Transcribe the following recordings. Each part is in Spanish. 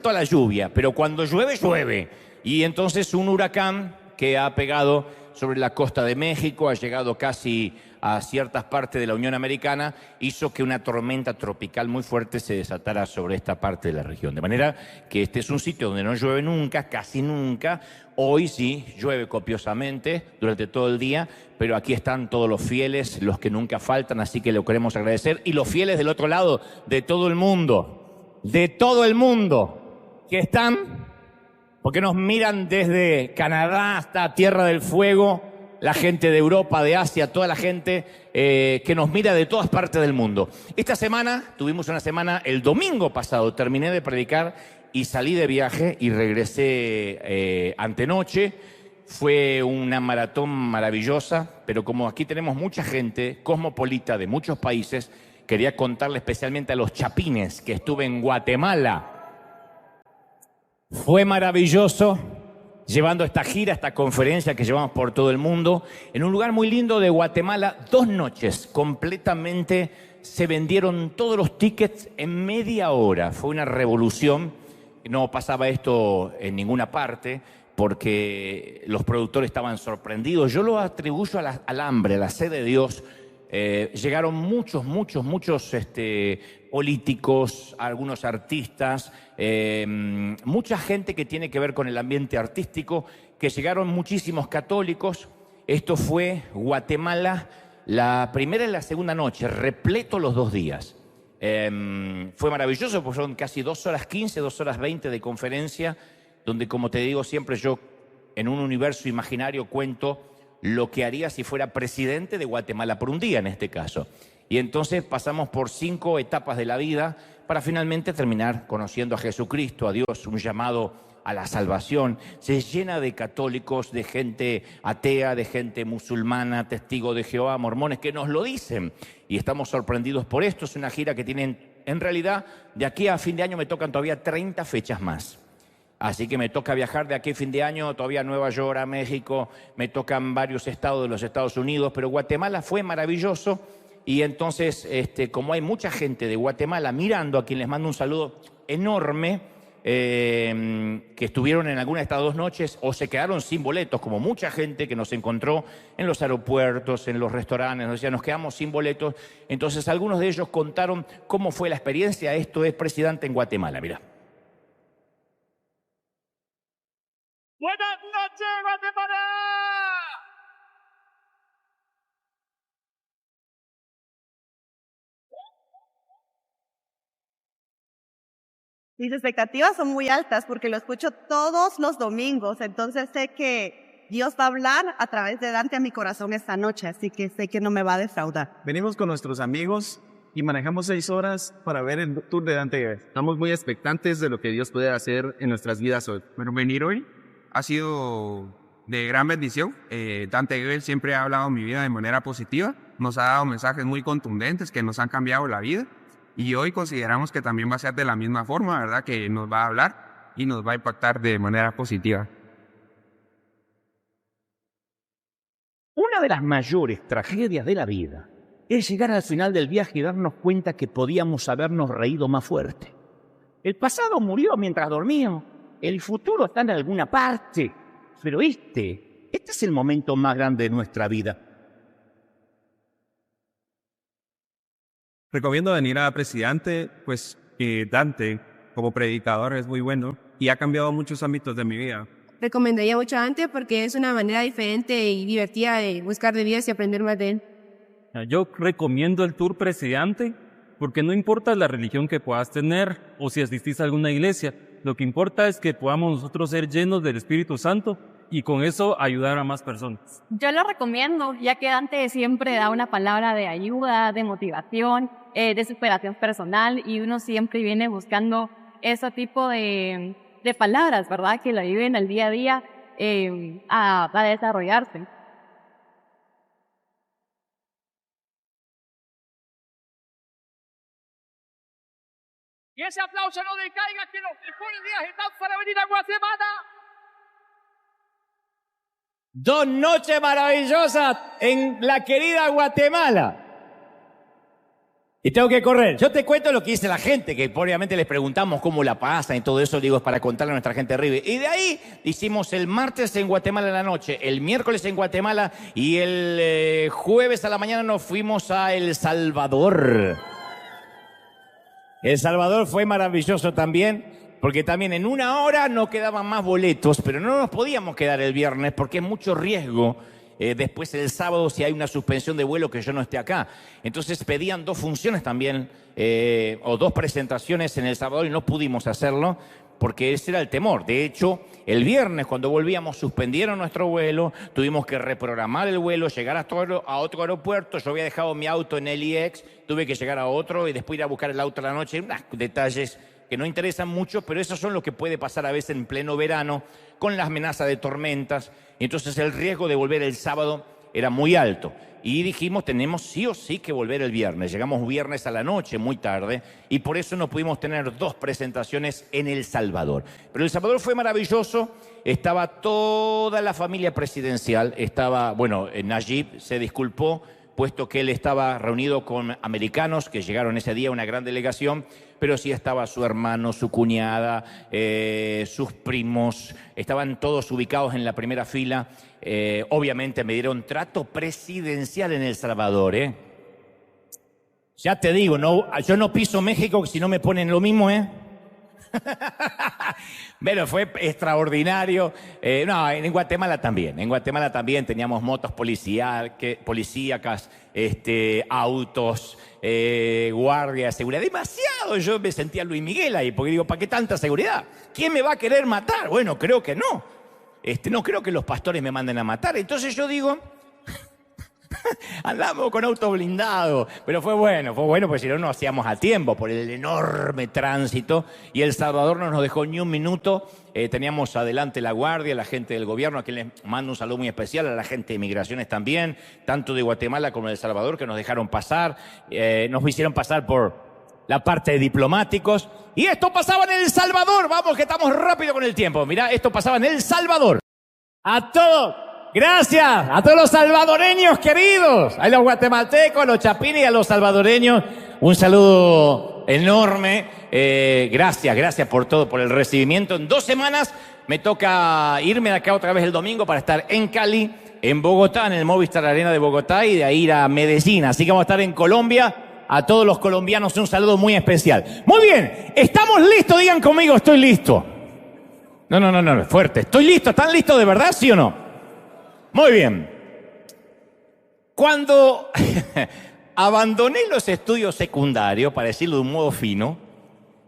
toda la lluvia, pero cuando llueve, llueve. Y entonces un huracán que ha pegado sobre la costa de México, ha llegado casi a ciertas partes de la Unión Americana, hizo que una tormenta tropical muy fuerte se desatara sobre esta parte de la región. De manera que este es un sitio donde no llueve nunca, casi nunca. Hoy sí llueve copiosamente durante todo el día, pero aquí están todos los fieles, los que nunca faltan, así que lo queremos agradecer. Y los fieles del otro lado, de todo el mundo, que están, porque nos miran desde Canadá hasta Tierra del Fuego, la gente de Europa, de Asia, toda la gente que nos mira de todas partes del mundo. Esta semana, tuvimos una semana, el domingo pasado, terminé de predicar y salí de viaje y regresé antenoche. Fue una maratón maravillosa, pero como aquí tenemos mucha gente cosmopolita de muchos países, quería contarle especialmente a los chapines que estuve en Guatemala. Fue maravilloso llevando esta gira, esta conferencia que llevamos por todo el mundo, en un lugar muy lindo de Guatemala. 2 noches completamente, se vendieron todos los tickets en media hora. Fue una revolución, no pasaba esto en ninguna parte porque los productores estaban sorprendidos. Yo lo atribuyo al hambre, a la sed de Dios. Llegaron muchos políticos, algunos artistas, mucha gente que tiene que ver con el ambiente artístico, que llegaron muchísimos católicos. Esto fue Guatemala, la primera y la segunda noche, repleto los 2 días. Fue maravilloso, porque son casi 2 horas 15, 2 horas 20 de conferencia, donde, como te digo siempre, yo en un universo imaginario cuento lo que haría si fuera presidente de Guatemala por un día, en este caso. Y entonces pasamos por 5 etapas de la vida para finalmente terminar conociendo a Jesucristo, a Dios, un llamado a la salvación. Se llena de católicos, de gente atea, de gente musulmana, testigos de Jehová, mormones, que nos lo dicen. Y estamos sorprendidos por esto. Es una gira que tienen, en realidad, de aquí a fin de año me tocan todavía 30 fechas más. Así que me toca viajar de aquí a fin de año, todavía a Nueva York, a México, me tocan varios estados de los Estados Unidos, pero Guatemala fue maravilloso. Y entonces, como hay mucha gente de Guatemala mirando, a quien les mando un saludo enorme, que estuvieron en alguna de estas 2 noches o se quedaron sin boletos, como mucha gente que nos encontró en los aeropuertos, en los restaurantes, nos decían, nos quedamos sin boletos. Entonces, algunos de ellos contaron cómo fue la experiencia. Esto es Presidente en Guatemala, mirá. Buenas noches, Guatemala. Mis expectativas son muy altas porque lo escucho todos los domingos, entonces sé que Dios va a hablar a través de Dante a mi corazón esta noche, así que sé que no me va a defraudar. Venimos con nuestros amigos y manejamos 6 horas para ver el tour de Dante. Estamos muy expectantes de lo que Dios puede hacer en nuestras vidas hoy. Bueno, venir hoy ha sido de gran bendición. Dante Gebel siempre ha hablado mi vida de manera positiva. Nos ha dado mensajes muy contundentes que nos han cambiado la vida. Y hoy consideramos que también va a ser de la misma forma, ¿verdad? Que nos va a hablar y nos va a impactar de manera positiva. Una de las mayores tragedias de la vida es llegar al final del viaje y darnos cuenta que podíamos habernos reído más fuerte. El pasado murió mientras dormíamos, el futuro está en alguna parte, pero este es el momento más grande de nuestra vida. Recomiendo venir a Presidente, pues Dante como predicador es muy bueno y ha cambiado muchos ámbitos de mi vida. Recomendaría mucho a Dante porque es una manera diferente y divertida de buscar de Dios y aprender más de él. Yo recomiendo el tour Presidente porque no importa la religión que puedas tener o si asistís a alguna iglesia, lo que importa es que podamos nosotros ser llenos del Espíritu Santo y con eso ayudar a más personas. Yo lo recomiendo, ya que Dante siempre da una palabra de ayuda, de motivación, de superación personal, y uno siempre viene buscando ese tipo de palabras, ¿verdad? Que lo ayuden al día a día a desarrollarse. Y ese aplauso no decaiga, que los mejores días están para venir a Guatemala. 2 noches maravillosas en la querida Guatemala. Y tengo que correr. Yo te cuento lo que dice la gente, que obviamente les preguntamos cómo la pasan y todo eso, digo, es para contarle a nuestra gente de River. Y de ahí hicimos el martes en Guatemala en la noche, el miércoles en Guatemala y el jueves a la mañana nos fuimos a El Salvador. El Salvador fue maravilloso también, porque también en una hora no quedaban más boletos, pero no nos podíamos quedar el viernes porque es mucho riesgo. Después el sábado si hay una suspensión de vuelo que yo no esté acá. Entonces pedían 2 funciones también, o 2 presentaciones en El Salvador y no pudimos hacerlo porque ese era el temor. De hecho, el viernes cuando volvíamos suspendieron nuestro vuelo, tuvimos que reprogramar el vuelo, llegar a otro aeropuerto. Yo había dejado mi auto en LAX, tuve que llegar a otro y después ir a buscar el auto a la noche. Detalles que no interesan mucho, pero esos son lo que puede pasar a veces en pleno verano con la amenaza de tormentas. Y entonces el riesgo de volver el sábado era muy alto. Y dijimos, tenemos sí o sí que volver el viernes. Llegamos viernes a la noche, muy tarde, y por eso no pudimos tener 2 presentaciones en El Salvador. Pero El Salvador fue maravilloso. Estaba toda la familia presidencial. Estaba, bueno, Nayib se disculpó, puesto que él estaba reunido con americanos que llegaron ese día, una gran delegación, pero sí estaba su hermano, su cuñada, sus primos, estaban todos ubicados en la primera fila. Obviamente me dieron trato presidencial en El Salvador, ¿eh? Ya te digo, no, yo no piso México si no me ponen lo mismo, ¿eh? Pero fue extraordinario. No, en Guatemala también. En Guatemala también teníamos motos policíacas, autos, guardia de seguridad. Demasiado. Yo me sentía Luis Miguel ahí, porque digo, ¿para qué tanta seguridad? ¿Quién me va a querer matar? Bueno, creo que no. No creo que los pastores me manden a matar. Entonces yo digo, andamos con auto blindado, pero fue bueno porque si no, no hacíamos a tiempo por el enorme tránsito y El Salvador no nos dejó ni un minuto. Teníamos adelante la guardia, la gente del gobierno, a quien les mando un saludo muy especial, a la gente de migraciones también, tanto de Guatemala como de El Salvador, que nos dejaron pasar, nos hicieron pasar por la parte de diplomáticos. Y esto pasaba en El Salvador, vamos que estamos rápido con el tiempo. Mirá, esto pasaba en El Salvador. A todos. Gracias a todos los salvadoreños queridos, a los guatemaltecos, a los chapines y a los salvadoreños. Un saludo enorme. Gracias por todo, por el recibimiento. En 2 semanas me toca irme de acá otra vez el domingo para estar en Cali, en Bogotá, en el Movistar Arena de Bogotá y de ahí ir a Medellín. Así que vamos a estar en Colombia. A todos los colombianos un saludo muy especial. Muy bien, estamos listos, digan conmigo, estoy listo. No, fuerte. Estoy listo, ¿están listos de verdad, sí o no? Muy bien. Cuando abandoné los estudios secundarios, para decirlo de un modo fino,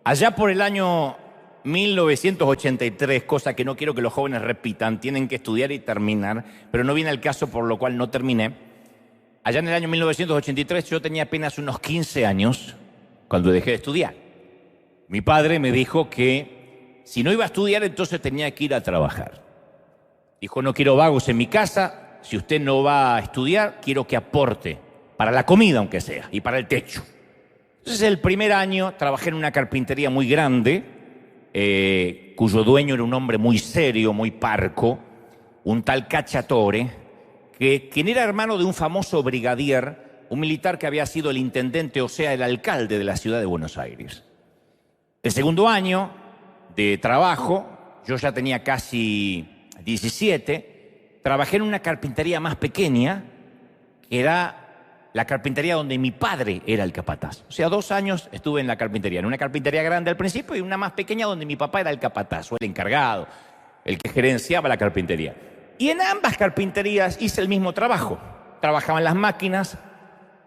allá por el año 1983, cosa que no quiero que los jóvenes repitan, tienen que estudiar y terminar, pero no viene el caso por lo cual no terminé. Allá en el año 1983 yo tenía apenas unos 15 años cuando dejé de estudiar. Mi padre me dijo que si no iba a estudiar entonces tenía que ir a trabajar. Dijo, no quiero vagos en mi casa, si usted no va a estudiar, quiero que aporte para la comida aunque sea y para el techo. Entonces el primer año trabajé en una carpintería muy grande, cuyo dueño era un hombre muy serio, muy parco, un tal Cacciatore, quien era hermano de un famoso brigadier, un militar que había sido el intendente, o sea, el alcalde de la ciudad de Buenos Aires. El segundo año de trabajo, yo ya tenía casi 17, trabajé en una carpintería más pequeña, que era la carpintería donde mi padre era el capataz. O sea, 2 años estuve en la carpintería, en una carpintería grande al principio y una más pequeña donde mi papá era el capataz, o el encargado, el que gerenciaba la carpintería. Y en ambas carpinterías hice el mismo trabajo. Trabajaba en las máquinas,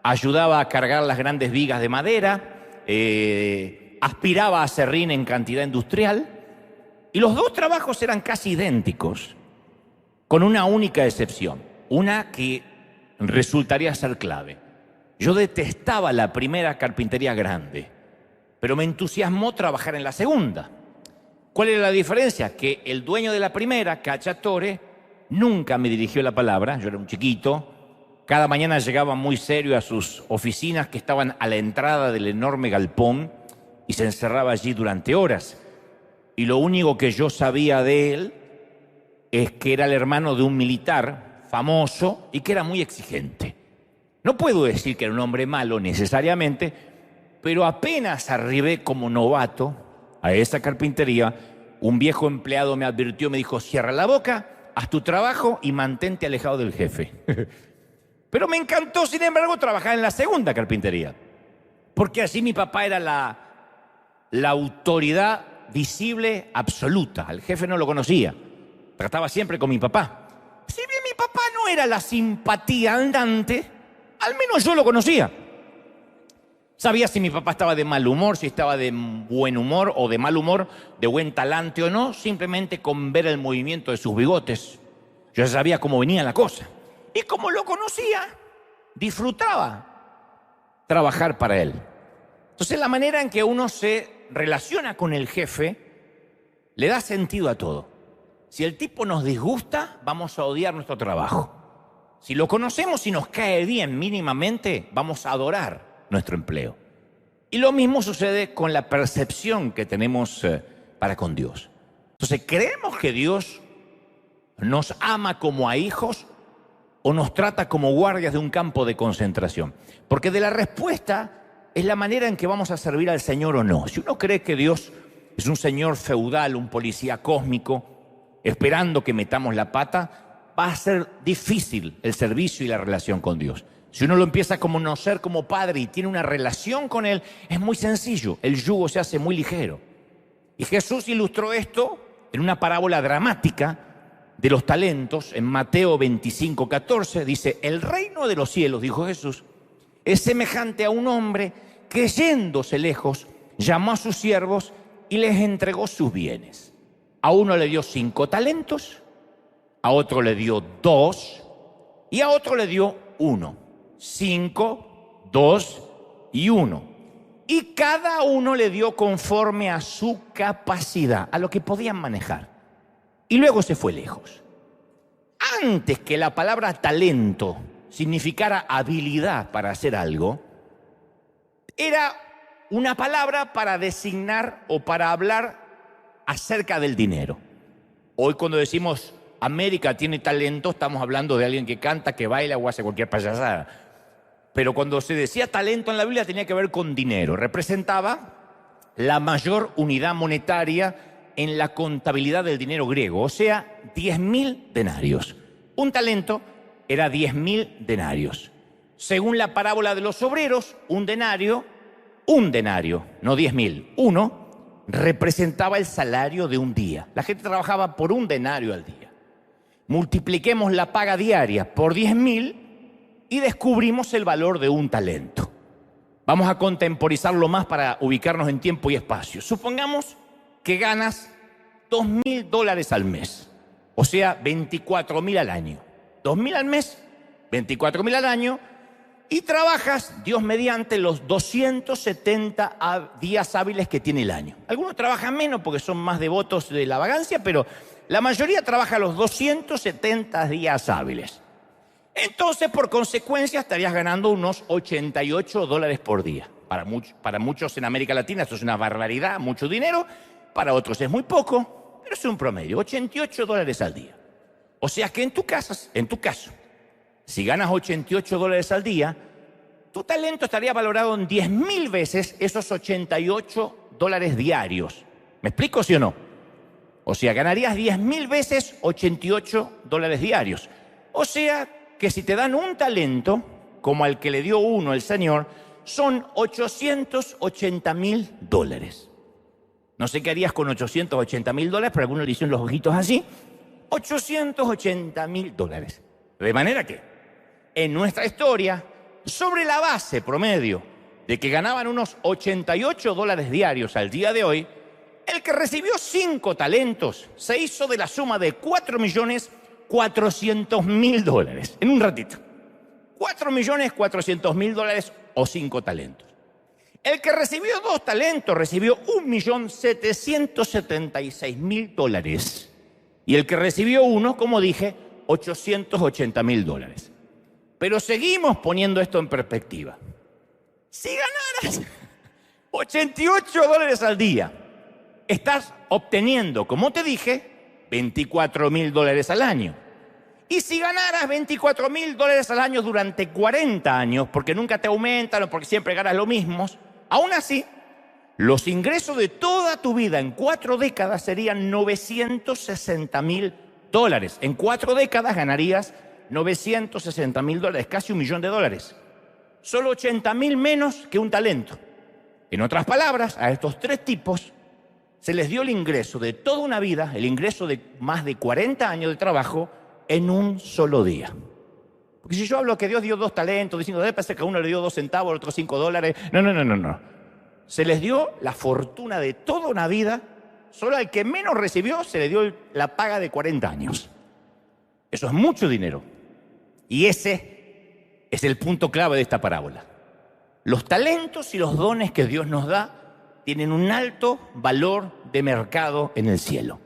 ayudaba a cargar las grandes vigas de madera, aspiraba a acerrín en cantidad industrial. Y los 2 trabajos eran casi idénticos, con una única excepción, una que resultaría ser clave. Yo detestaba la primera carpintería grande, pero me entusiasmó trabajar en la segunda. ¿Cuál era la diferencia? Que el dueño de la primera, Cacciatore, nunca me dirigió la palabra, yo era un chiquito. Cada mañana llegaba muy serio a sus oficinas que estaban a la entrada del enorme galpón y se encerraba allí durante horas. Y lo único que yo sabía de él es que era el hermano de un militar famoso y que era muy exigente. No puedo decir que era un hombre malo necesariamente, Pero apenas arribé como novato a esa carpintería, un viejo empleado me advirtió, me dijo, cierra la boca, haz tu trabajo y mantente alejado del jefe. Pero me encantó, sin embargo, trabajar en la segunda carpintería, porque así mi papá era la autoridad visible absoluta. Al jefe no lo conocía, trataba siempre con mi papá. Si bien mi papá no era la simpatía andante, al menos yo lo conocía. Sabía si mi papá estaba de mal humor, si estaba de buen humor o de mal humor, de buen talante o no, simplemente con ver el movimiento de sus bigotes. Yo ya sabía cómo venía la cosa. Y como lo conocía, disfrutaba trabajar para él. Entonces la manera en que uno se relaciona con el jefe le da sentido a todo. Si el tipo nos disgusta, vamos a odiar nuestro trabajo. Si lo conocemos y nos cae bien mínimamente, vamos a adorar nuestro empleo. Y lo mismo sucede con la percepción que tenemos para con Dios. Entonces, ¿creemos que Dios nos ama como a hijos o nos trata como guardias de un campo de concentración? Porque de la respuesta es la manera en que vamos a servir al Señor o no. Si uno cree que Dios es un señor feudal, un policía cósmico, esperando que metamos la pata, va a ser difícil el servicio y la relación con Dios. Si uno lo empieza a conocer como padre y tiene una relación con Él, es muy sencillo, el yugo se hace muy ligero. Y Jesús ilustró esto en una parábola dramática de los talentos. En Mateo 25:14 dice, el reino de los cielos, dijo Jesús, es semejante a un hombre que yéndose lejos, llamó a sus siervos y les entregó sus bienes. A uno le dio 5 talentos, a otro le dio 2 y a otro le dio 1. 5, 2 y 1. Y cada uno le dio conforme a su capacidad, a lo que podían manejar. Y luego se fue lejos. Antes que la palabra talento significara habilidad para hacer algo, era una palabra para designar o para hablar acerca del dinero. Hoy cuando decimos América tiene talento, estamos hablando de alguien que canta, que baila o hace cualquier payasada. Pero cuando se decía talento en la Biblia tenía que ver con dinero. Representaba la mayor unidad monetaria en la contabilidad del dinero griego, o sea, 10.000 denarios. Un talento era 10.000 denarios. Según la parábola de los obreros, un denario, no 10.000, uno, representaba el salario de un día. La gente trabajaba por un denario al día. Multipliquemos la paga diaria por 10.000 y descubrimos el valor de un talento. Vamos a contemporizarlo más para ubicarnos en tiempo y espacio. Supongamos que ganas $2.000 al mes, o sea, 24.000 al año. 2.000 al mes, 24.000 al año, y trabajas, Dios mediante, los 270 días hábiles que tiene el año. Algunos trabajan menos porque son más devotos de la vagancia, pero la mayoría trabaja los 270 días hábiles. Entonces, por consecuencia, estarías ganando unos $88 por día. Para muchos en América Latina esto es una barbaridad, mucho dinero. Para otros es muy poco, pero es un promedio, $88 al día. O sea que en tu caso, si ganas $88 al día, tu talento estaría valorado en 10.000 veces esos $88 diarios. ¿Me explico, sí o no? O sea, ganarías 10.000 veces $88 diarios. O sea que si te dan un talento, como al que le dio uno el Señor, son $880.000. No sé qué harías con $880.000, pero algunos le hicieron los ojitos así. $880.000. De manera que, en nuestra historia, sobre la base promedio de que ganaban unos $88 diarios al día de hoy, el que recibió 5 talentos se hizo de la suma de $4.400.000 en un ratito. $4.400.000 o 5 talentos. El que recibió 2 talentos recibió $1.776.000. Y el que recibió 1, como dije, $880.000. Pero seguimos poniendo esto en perspectiva. Si ganaras $88 al día, estás obteniendo, como te dije, $24.000 al año. Y si ganaras $24.000 al año durante 40 años, porque nunca te aumentan o porque siempre ganas lo mismo, Aún así, los ingresos de toda tu vida en 4 décadas serían $960.000. En 4 décadas ganarías $960.000, casi $1 millón. Solo 80.000 menos que un talento. En otras palabras, a estos 3 tipos se les dio el ingreso de toda una vida, el ingreso de más de 40 años de trabajo en un solo día. Porque si yo hablo que Dios dio 2 talentos, diciendo, parece que a uno le dio 2 centavos, al otro $5. No. Se les dio la fortuna de toda una vida, solo al que menos recibió se le dio la paga de 40 años. Eso es mucho dinero. Y ese es el punto clave de esta parábola. Los talentos y los dones que Dios nos da tienen un alto valor de mercado en el cielo.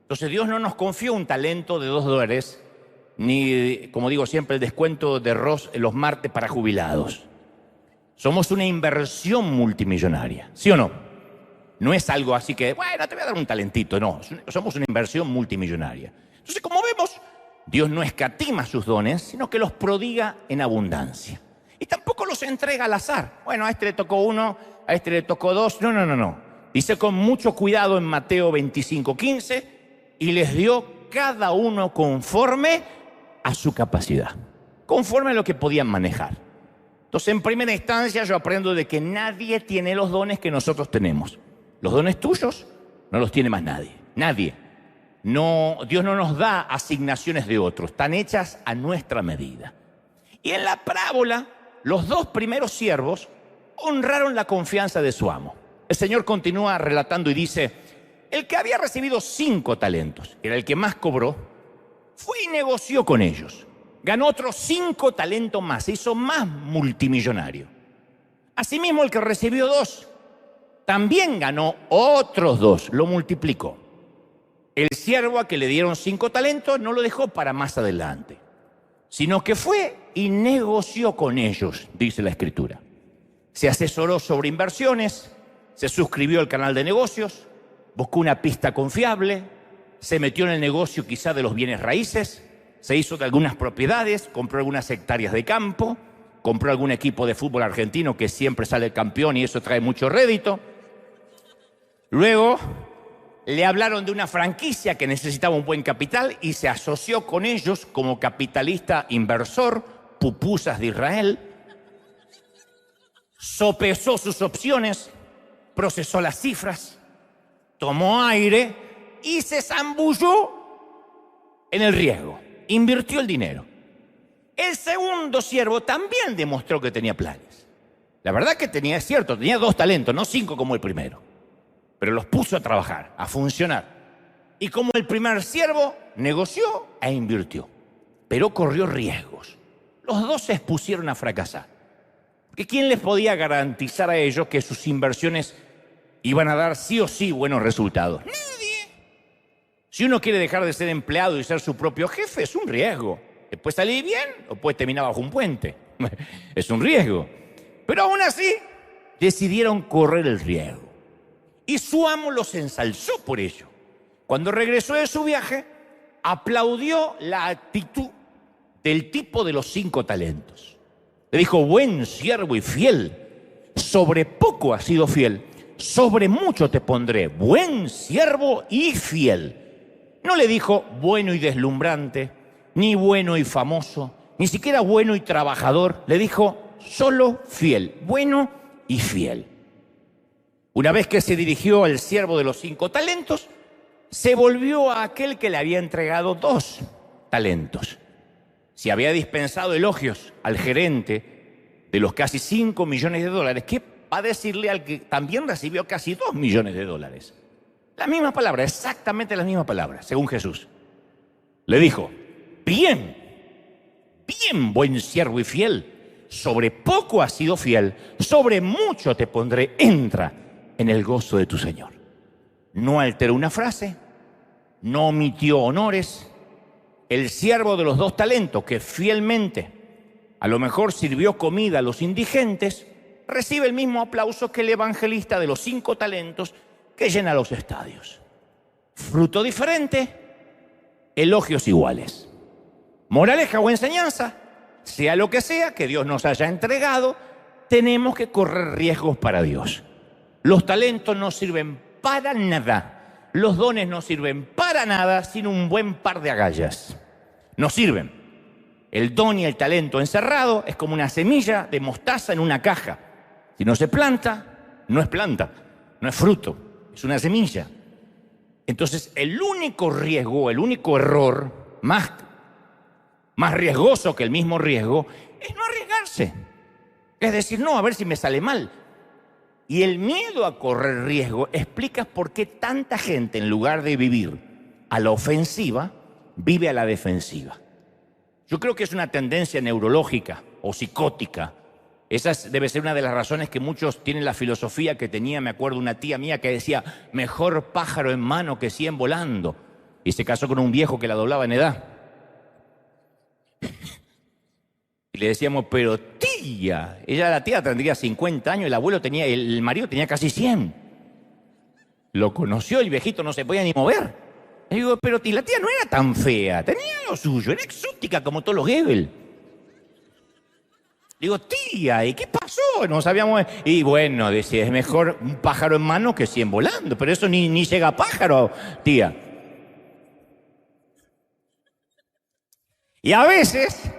Entonces Dios no nos confió un talento de $2, ni, como digo siempre, el descuento de Ross en los martes para jubilados. Somos una inversión multimillonaria, ¿sí o no? No es algo así que, bueno, te voy a dar un talentito, no. Somos una inversión multimillonaria. Entonces, como vemos, Dios no escatima sus dones, sino que los prodiga en abundancia. Y tampoco los entrega al azar. Bueno, a este le tocó 1, a este le tocó 2. No. Dice con mucho cuidado en Mateo 25:15, y les dio cada uno conforme a su capacidad, conforme a lo que podían manejar. Entonces, en primera instancia, yo aprendo de que nadie tiene los dones que nosotros tenemos. Los dones tuyos no los tiene más nadie. Nadie. No, Dios no nos da asignaciones de otros, están hechas a nuestra medida. Y en la parábola, los 2 primeros siervos honraron la confianza de su amo. El Señor continúa relatando y dice, el que había recibido 5 talentos, era el que más cobró, fue y negoció con ellos. Ganó otros 5 talentos más, se hizo más multimillonario. Asimismo, el que recibió 2, también ganó otros 2, lo multiplicó. El siervo a que le dieron 5 talentos no lo dejó para más adelante, sino que fue y negoció con ellos, dice la Escritura. Se asesoró sobre inversiones, se suscribió al canal de negocios, buscó una pista confiable, se metió en el negocio quizá de los bienes raíces, se hizo de algunas propiedades, compró algunas hectáreas de campo, compró algún equipo de fútbol argentino que siempre sale campeón y eso trae mucho rédito. Luego le hablaron de una franquicia que necesitaba un buen capital y se asoció con ellos como capitalista inversor, pupusas de Israel. Sopesó sus opciones, procesó las cifras, tomó aire y se zambulló en el riesgo. Invirtió el dinero. El segundo siervo también demostró que tenía planes. La verdad que es cierto, tenía 2 talentos, no 5 como el primero. Pero los puso a trabajar, a funcionar. Y como el primer siervo, negoció e invirtió. Pero corrió riesgos. Los 2 se expusieron a fracasar. Porque ¿quién les podía garantizar a ellos que sus inversiones iban a dar sí o sí buenos resultados? Nadie. Si uno quiere dejar de ser empleado y ser su propio jefe, es un riesgo. Puede salir bien o puede terminar bajo un puente. Es un riesgo. Pero aún así, decidieron correr el riesgo. Y su amo los ensalzó por ello. Cuando regresó de su viaje, aplaudió la actitud del tipo de los 5 talentos. Le dijo, buen siervo y fiel, sobre poco has sido fiel, sobre mucho te pondré, buen siervo y fiel. No le dijo bueno y deslumbrante, ni bueno y famoso, ni siquiera bueno y trabajador. Le dijo solo fiel, bueno y fiel. Una vez que se dirigió al siervo de los 5 talentos, se volvió a aquel que le había entregado 2 talentos. Si había dispensado elogios al gerente de los casi $5 millones, ¿qué va a decirle al que también recibió casi $2 millones? La misma palabra, exactamente la misma palabra, según Jesús. Le dijo, bien, buen siervo y fiel, sobre poco has sido fiel, sobre mucho te pondré, entra en el gozo de tu Señor. No alteró una frase, no omitió honores. El siervo de los 2 talentos, que fielmente a lo mejor sirvió comida a los indigentes, recibe el mismo aplauso que el evangelista de los 5 talentos que llena los estadios. Fruto diferente, elogios iguales. Moraleja o enseñanza, sea lo que sea que Dios nos haya entregado, tenemos que correr riesgos para Dios. Los talentos no sirven para nada. Los dones no sirven para nada sin un buen par de agallas. No sirven. El don y el talento encerrado es como una semilla de mostaza en una caja. Si no se planta, no es planta, no es fruto, es una semilla. Entonces, el único riesgo, el único error, más riesgoso que el mismo riesgo, es no arriesgarse. Es decir, no, a ver si me sale mal. Y el miedo a correr riesgo explica por qué tanta gente, en lugar de vivir a la ofensiva, vive a la defensiva. Yo creo que es una tendencia neurológica o psicótica. Esa debe ser una de las razones que muchos tienen la filosofía que tenía, me acuerdo, una tía mía que decía, mejor pájaro en mano que 100 volando. Y se casó con un viejo que la doblaba en edad. Y le decíamos, pero tía, la tía tendría 50 años, el marido tenía casi 100. Lo conoció, el viejito no se podía ni mover. Le digo, pero la tía no era tan fea, tenía lo suyo, era exótica como todos los Goebbels. Digo, tía, ¿y qué pasó? No sabíamos. Y bueno, decía, es mejor un pájaro en mano que 100 volando, pero eso ni llega a pájaro, tía. Y a veces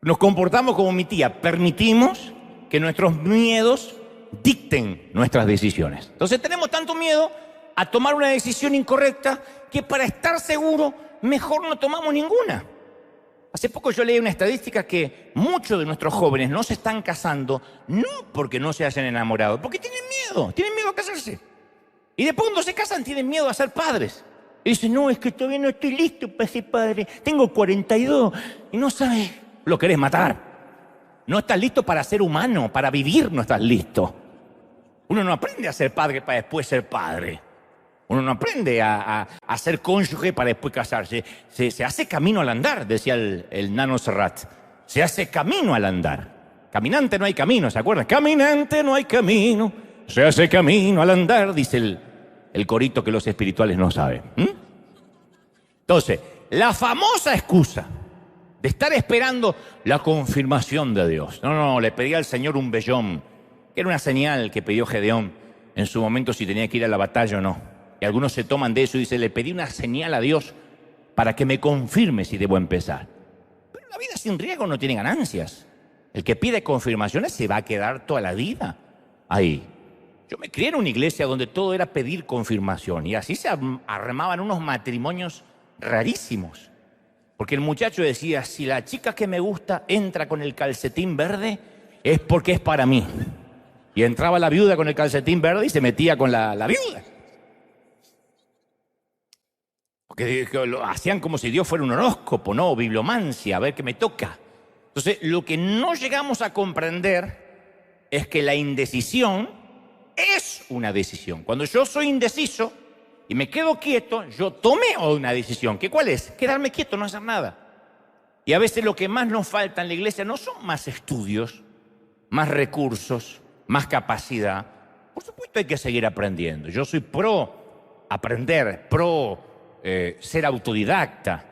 nos comportamos como mi tía, permitimos que nuestros miedos dicten nuestras decisiones. Entonces tenemos tanto miedo a tomar una decisión incorrecta que para estar seguro mejor no tomamos ninguna. Hace poco yo leí una estadística que muchos de nuestros jóvenes no se están casando no porque no se hayan enamorado, porque tienen miedo a casarse. Y después cuando se casan tienen miedo a ser padres. Y dicen, no, es que todavía no estoy listo para ser padre, tengo 42 y no sabes, lo querés matar. No estás listo para ser humano, para vivir no estás listo. Uno no aprende a ser padre para después ser padre. Uno no aprende a ser cónyuge para después casarse. Se hace camino al andar, decía el nano Serrat. Se hace camino al andar. Caminante no hay camino, ¿se acuerdan? Caminante no hay camino, se hace camino al andar, dice el corito que los espirituales no saben. Entonces, la famosa excusa de estar esperando la confirmación de Dios. No, le pedí al Señor un vellón, que era una señal que pidió Gedeón en su momento si tenía que ir a la batalla o no. Y algunos se toman de eso y dicen, le pedí una señal a Dios para que me confirme si debo empezar. Pero la vida sin riesgo no tiene ganancias. El que pide confirmaciones se va a quedar toda la vida ahí. Yo me crié en una iglesia donde todo era pedir confirmación y así se armaban unos matrimonios rarísimos. Porque el muchacho decía, si la chica que me gusta entra con el calcetín verde, es porque es para mí. Y entraba la viuda con el calcetín verde y se metía con la viuda. Porque lo hacían como si Dios fuera un horóscopo, ¿no? O bibliomancia, a ver qué me toca. Entonces, lo que no llegamos a comprender es que la indecisión es una decisión. Cuando yo soy indeciso y me quedo quieto, yo tomé una decisión. ¿Cuál es? Quedarme quieto, no hacer nada. Y a veces lo que más nos falta en la iglesia no son más estudios, más recursos, más capacidad. Por supuesto hay que seguir aprendiendo. Yo soy pro aprender, ser autodidacta.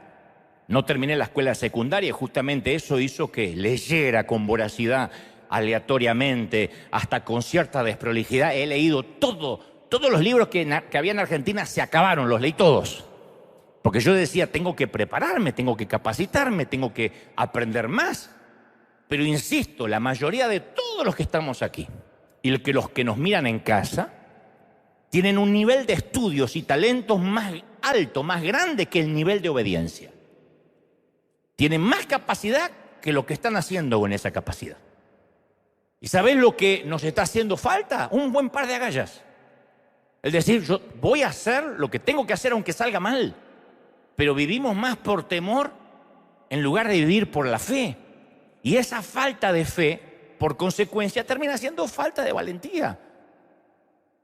No terminé la escuela secundaria y justamente eso hizo que leyera con voracidad, aleatoriamente, hasta con cierta desprolijidad. He leído todos los libros que había en Argentina, se acabaron, los leí todos. Porque yo decía, tengo que prepararme, tengo que capacitarme, tengo que aprender más. Pero insisto, la mayoría de todos los que estamos aquí y los que nos miran en casa tienen un nivel de estudios y talentos más alto, más grande que el nivel de obediencia. Tienen más capacidad que lo que están haciendo con esa capacidad. ¿Y sabés lo que nos está haciendo falta? Un buen par de agallas. Es decir, yo voy a hacer lo que tengo que hacer aunque salga mal. Pero vivimos más por temor en lugar de vivir por la fe. Y esa falta de fe, por consecuencia, termina siendo falta de valentía.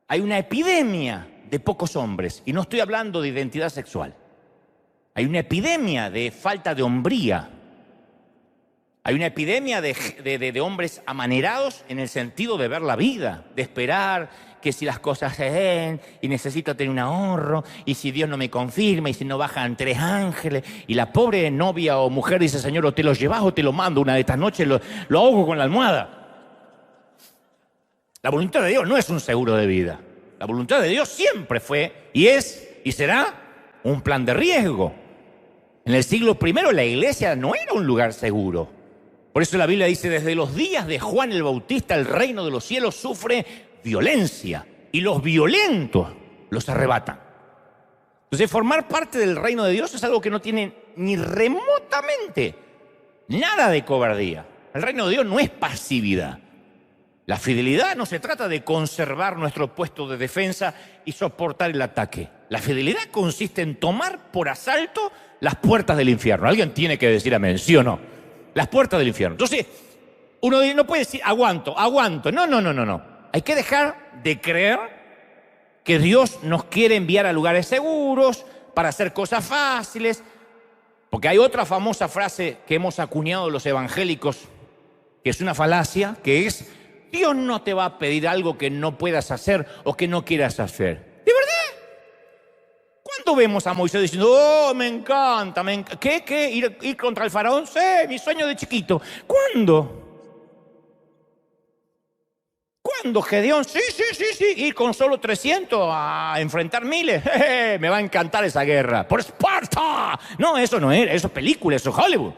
Hay una epidemia de pocos hombres, y no estoy hablando de identidad sexual. Hay una epidemia de falta de hombría. Hay una epidemia de hombres amanerados en el sentido de ver la vida, de esperar que si las cosas se den y necesito tener un ahorro y si Dios no me confirma y si no bajan 3 ángeles y la pobre novia o mujer dice, Señor, o te lo llevas o te lo mando una de estas noches, lo ahogo con la almohada. La voluntad de Dios no es un seguro de vida. La voluntad de Dios siempre fue y es y será un plan de riesgo. En el siglo I la iglesia no era un lugar seguro. Por eso la Biblia dice, desde los días de Juan el Bautista el reino de los cielos sufre violencia y los violentos los arrebatan. Entonces formar parte del reino de Dios es algo que no tiene ni remotamente nada de cobardía. El reino de Dios no es pasividad. La fidelidad no se trata de conservar nuestro puesto de defensa y soportar el ataque. La fidelidad consiste en tomar por asalto las puertas del infierno. Alguien tiene que decir amén, ¿sí o no? Las puertas del infierno. Entonces, uno no puede decir aguanto. No. Hay que dejar de creer que Dios nos quiere enviar a lugares seguros para hacer cosas fáciles. Porque hay otra famosa frase que hemos acuñado los evangélicos, que es una falacia, que es: Dios no te va a pedir algo que no puedas hacer o que no quieras hacer. ¿De verdad? ¿Cuándo vemos a Moisés diciendo, oh, me encanta? ¿Qué? ¿Ir contra el faraón? Sí, mi sueño de chiquito. ¿Cuándo? ¿Cuándo, Gedeón? Sí, ir con solo 300 a enfrentar miles. Me va a encantar esa guerra. ¡Por Esparta! No, eso no es, eso es película, eso es Hollywood.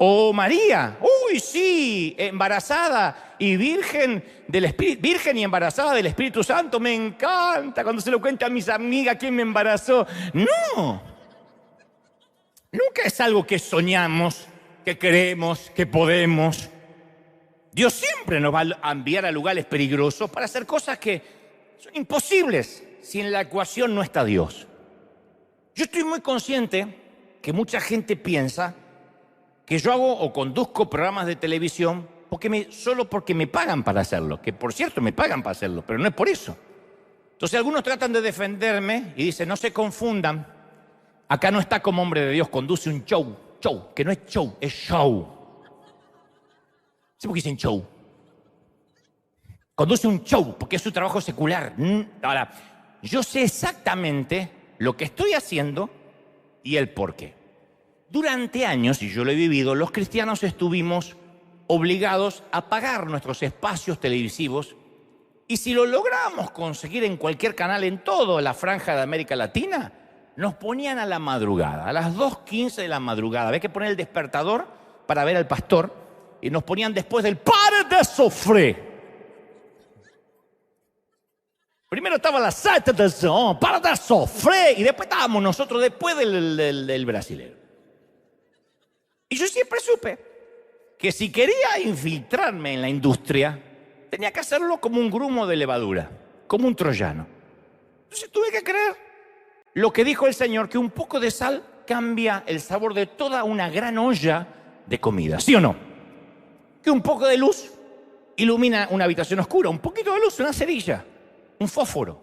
O María, uy, sí, embarazada y virgen y embarazada del Espíritu Santo. Me encanta cuando se lo cuenta a mis amigas quién me embarazó. No, nunca es algo que soñamos, que queremos, que podemos. Dios siempre nos va a enviar a lugares peligrosos para hacer cosas que son imposibles si en la ecuación no está Dios. Yo estoy muy consciente que mucha gente piensa que yo hago o conduzco programas de televisión solo porque me pagan para hacerlo, que por cierto me pagan para hacerlo, pero no es por eso. Entonces algunos tratan de defenderme y dicen, no se confundan, acá no está como hombre de Dios, conduce un show, que no es show, es show. ¿Sí por qué dicen show? Conduce un show porque es su trabajo secular. Ahora, yo sé exactamente lo que estoy haciendo y el por qué. Durante años, y yo lo he vivido, los cristianos estuvimos obligados a pagar nuestros espacios televisivos y si lo lográbamos conseguir en cualquier canal en toda la franja de América Latina, nos ponían a la madrugada, a las 2:15 de la madrugada. Había que poner el despertador para ver al pastor y nos ponían después del «Pare de sofrer». Primero estaba la «Sete de son», «Pare de sofrer», y después estábamos nosotros después del brasilero. Y yo siempre supe que si quería infiltrarme en la industria, tenía que hacerlo como un grumo de levadura, como un troyano. Entonces tuve que creer lo que dijo el Señor, que un poco de sal cambia el sabor de toda una gran olla de comida, ¿sí o no? Que un poco de luz ilumina una habitación oscura, un poquito de luz, una cerilla, un fósforo.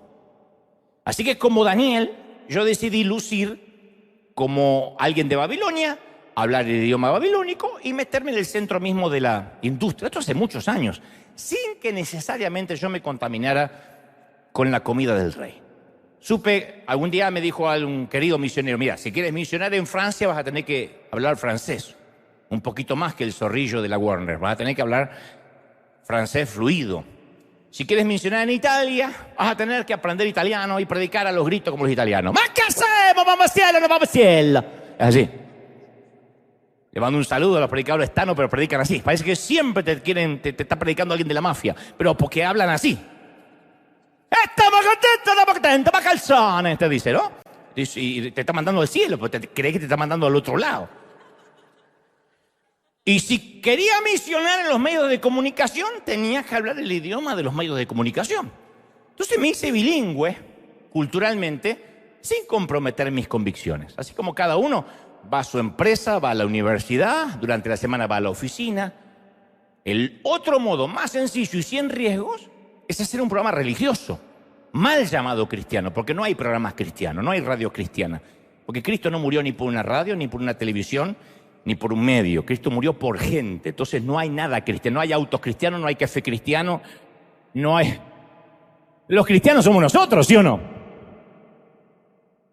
Así que como Daniel, yo decidí lucir como alguien de Babilonia, hablar el idioma babilónico y meterme en el centro mismo de la industria. Esto hace muchos años, sin que necesariamente yo me contaminara con la comida del rey. Algún día me dijo un querido misionero, mira, si quieres misionar en Francia vas a tener que hablar francés. Un poquito más que el zorrillo de la Warner. Vas a tener que hablar francés fluido. Si quieres misionar en Italia, vas a tener que aprender italiano y predicar a los gritos como los italianos. ¡Ma che hacemos, mamma cielo, no vamos cielo! Es así. Le mando un saludo a los predicadores tanos, pero predican así. Parece que siempre te está predicando alguien de la mafia, pero porque hablan así. Estamos contentos, ma calzones, te dice, ¿no? Y te está mandando al cielo, porque crees que te está mandando al otro lado. Y si quería misionar en los medios de comunicación, tenía que hablar el idioma de los medios de comunicación. Entonces me hice bilingüe, culturalmente, sin comprometer mis convicciones. Así como cada uno va a su empresa, va a la universidad, durante la semana va a la oficina. El otro modo más sencillo y sin riesgos es hacer un programa religioso, mal llamado cristiano, porque no hay programas cristianos, no hay radio cristiana. Porque Cristo no murió ni por una radio, ni por una televisión, ni por un medio. Cristo murió por gente. Entonces no hay nada cristiano, no hay autos cristianos, no hay café cristiano, no hay... Los cristianos somos nosotros, ¿sí o no?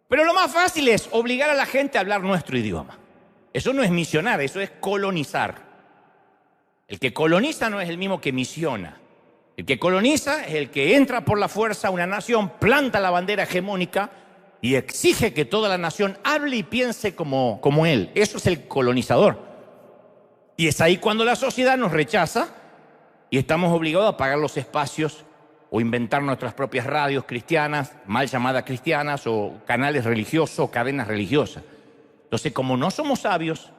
Pero lo más fácil es obligar a la gente a hablar nuestro idioma. Eso no es misionar, eso es colonizar. El que coloniza no es el mismo que misiona. El que coloniza es el que entra por la fuerza a una nación, planta la bandera hegemónica y exige que toda la nación hable y piense como él. Eso es el colonizador. Y es ahí cuando la sociedad nos rechaza y estamos obligados a pagar los espacios o inventar nuestras propias radios cristianas, mal llamadas cristianas, o canales religiosos o cadenas religiosas. Entonces, como no somos sabios,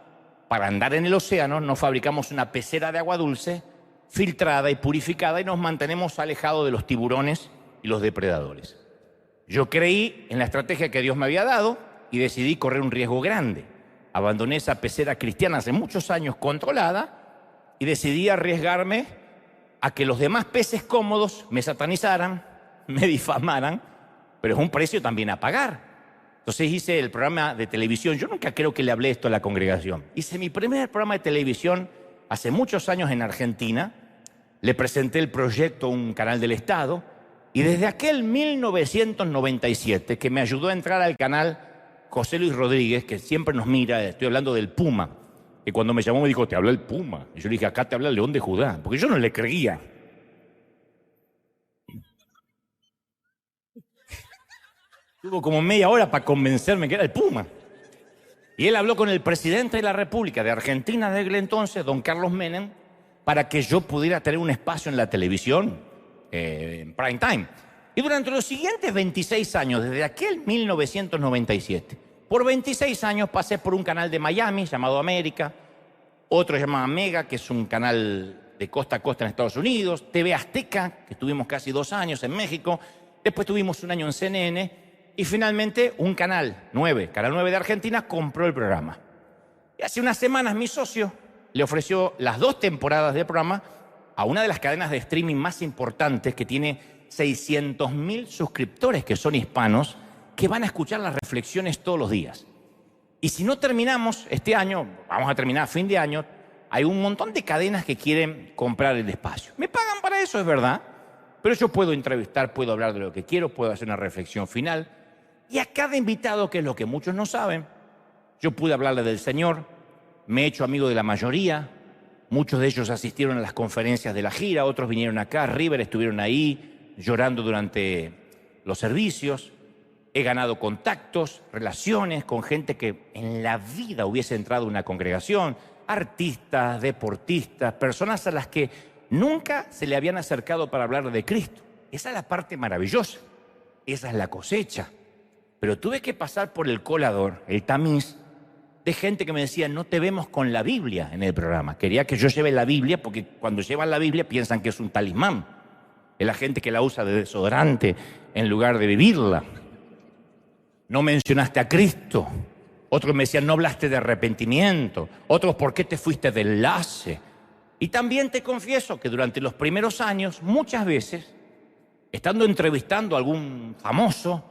para andar en el océano nos fabricamos una pecera de agua dulce, filtrada y purificada, y nos mantenemos alejados de los tiburones y los depredadores. Yo creí en la estrategia que Dios me había dado y decidí correr un riesgo grande. Abandoné esa pecera cristiana hace muchos años controlada y decidí arriesgarme a que los demás peces cómodos me satanizaran, me difamaran, pero es un precio también a pagar. Entonces hice el programa de televisión. Yo nunca creo que le hablé esto a la congregación. Hice mi primer programa de televisión hace muchos años en Argentina. Le presenté el proyecto a un canal del Estado y desde aquel 1997 que me ayudó a entrar al canal José Luis Rodríguez, que siempre nos mira, estoy hablando del Puma, que cuando me llamó me dijo, te habla el Puma. Y yo le dije, acá te habla el León de Judá, porque yo no le creía. Tuvo como media hora para convencerme que era el Puma. Y él habló con el presidente de la República de Argentina de aquel entonces, don Carlos Menem, para que yo pudiera tener un espacio en la televisión, en prime time. Y durante los siguientes 26 años, desde aquel 1997, por 26 años pasé por un canal de Miami llamado América, otro llamado Mega, que es un canal de costa a costa en Estados Unidos, TV Azteca, que estuvimos casi 2 años en México, después tuvimos un año en CNN, y finalmente un Canal 9 de Argentina, compró el programa. Y hace unas semanas mi socio le ofreció las 2 temporadas del programa a una de las cadenas de streaming más importantes, que tiene 600.000 suscriptores que son hispanos, que van a escuchar las reflexiones todos los días. Y si no terminamos este año, vamos a terminar a fin de año, hay un montón de cadenas que quieren comprar el espacio. Me pagan para eso, es verdad, pero yo puedo entrevistar, puedo hablar de lo que quiero, puedo hacer una reflexión final. Y a cada invitado, que es lo que muchos no saben, yo pude hablarle del Señor, me he hecho amigo de la mayoría, muchos de ellos asistieron a las conferencias de la gira, otros vinieron acá, River estuvieron ahí llorando durante los servicios. He ganado contactos, relaciones con gente que en la vida hubiese entrado a una congregación, artistas, deportistas, personas a las que nunca se le habían acercado para hablar de Cristo. Esa es la parte maravillosa, esa es la cosecha. Pero tuve que pasar por el colador, el tamiz, de gente que me decía, no te vemos con la Biblia en el programa. Quería que yo lleve la Biblia, porque cuando llevan la Biblia piensan que es un talismán. Es la gente que la usa de desodorante en lugar de vivirla. No mencionaste a Cristo. Otros me decían, no hablaste de arrepentimiento. Otros, ¿por qué te fuiste de enlace? Y también te confieso que durante los primeros años, muchas veces, estando entrevistando a algún famoso,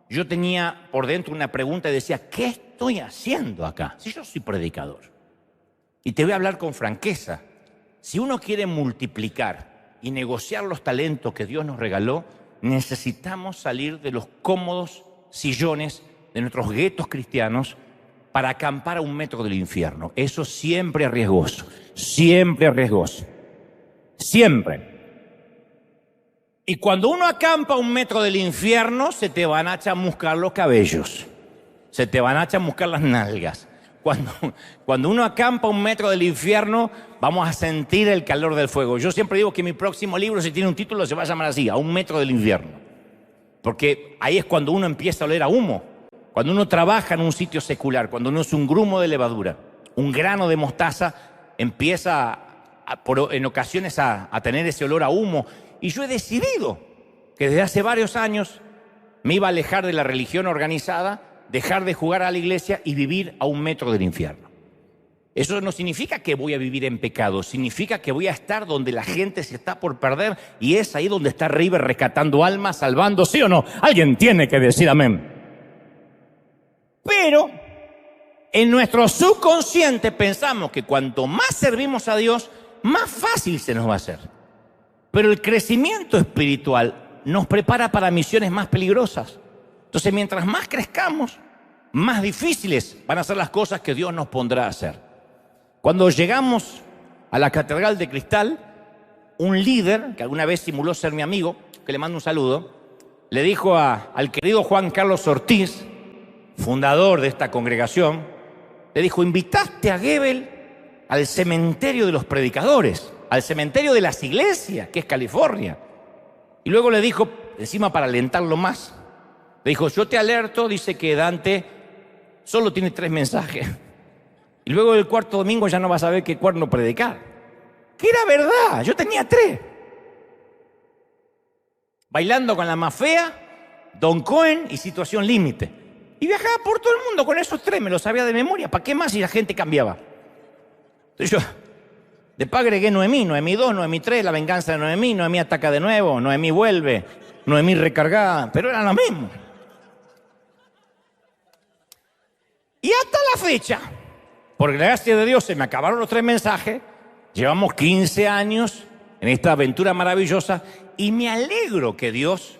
yo tenía por dentro una pregunta y decía, ¿qué estoy haciendo acá? Si yo soy predicador. Y te voy a hablar con franqueza. Si uno quiere multiplicar y negociar los talentos que Dios nos regaló, necesitamos salir de los cómodos sillones de nuestros guetos cristianos para acampar a 1 metro del infierno. Eso siempre es riesgoso. Siempre es riesgoso. Siempre. Y cuando uno acampa a 1 metro del infierno, se te van a chamuscar los cabellos, se te van a chamuscar las nalgas. Cuando uno acampa a 1 metro del infierno, vamos a sentir el calor del fuego. Yo siempre digo que mi próximo libro, si tiene un título, se va a llamar así, A 1 metro del infierno. Porque ahí es cuando uno empieza a oler a humo. Cuando uno trabaja en un sitio secular, cuando uno es un grumo de levadura, un grano de mostaza, empieza en ocasiones a tener ese olor a humo. Y yo he decidido que desde hace varios años me iba a alejar de la religión organizada, dejar de jugar a la iglesia y vivir a 1 metro del infierno. Eso no significa que voy a vivir en pecado, significa que voy a estar donde la gente se está por perder, y es ahí donde está River rescatando almas, salvando, ¿sí o no? Alguien tiene que decir amén. Pero en nuestro subconsciente pensamos que cuanto más servimos a Dios, más fácil se nos va a hacer. Pero el crecimiento espiritual nos prepara para misiones más peligrosas. Entonces, mientras más crezcamos, más difíciles van a ser las cosas que Dios nos pondrá a hacer. Cuando llegamos a la Catedral de Cristal, un líder, que alguna vez simuló ser mi amigo, que le mando un saludo, le dijo al querido Juan Carlos Ortiz, fundador de esta congregación, le dijo, invitaste a Goebbels al cementerio de los predicadores, al cementerio de las iglesias, que es California. Y luego le dijo, encima para alentarlo más, le dijo, yo te alerto, dice que Dante solo tiene 3 mensajes. Y luego el cuarto domingo ya no vas a saber qué cuerno predicar. Que era verdad, yo tenía 3. Bailando con la más fea, Don Cohen y Situación Límite. Y viajaba por todo el mundo con esos 3, me los sabía de memoria. ¿Para qué más si la gente cambiaba? Entonces yo después agregué Noemí, Noemí 2, Noemí 3, La venganza de Noemí, Noemí ataca de nuevo, Noemí vuelve, Noemí recargada, pero era lo mismo. Y hasta la fecha, por gracia de Dios, se me acabaron los 3 mensajes, llevamos 15 años en esta aventura maravillosa y me alegro que Dios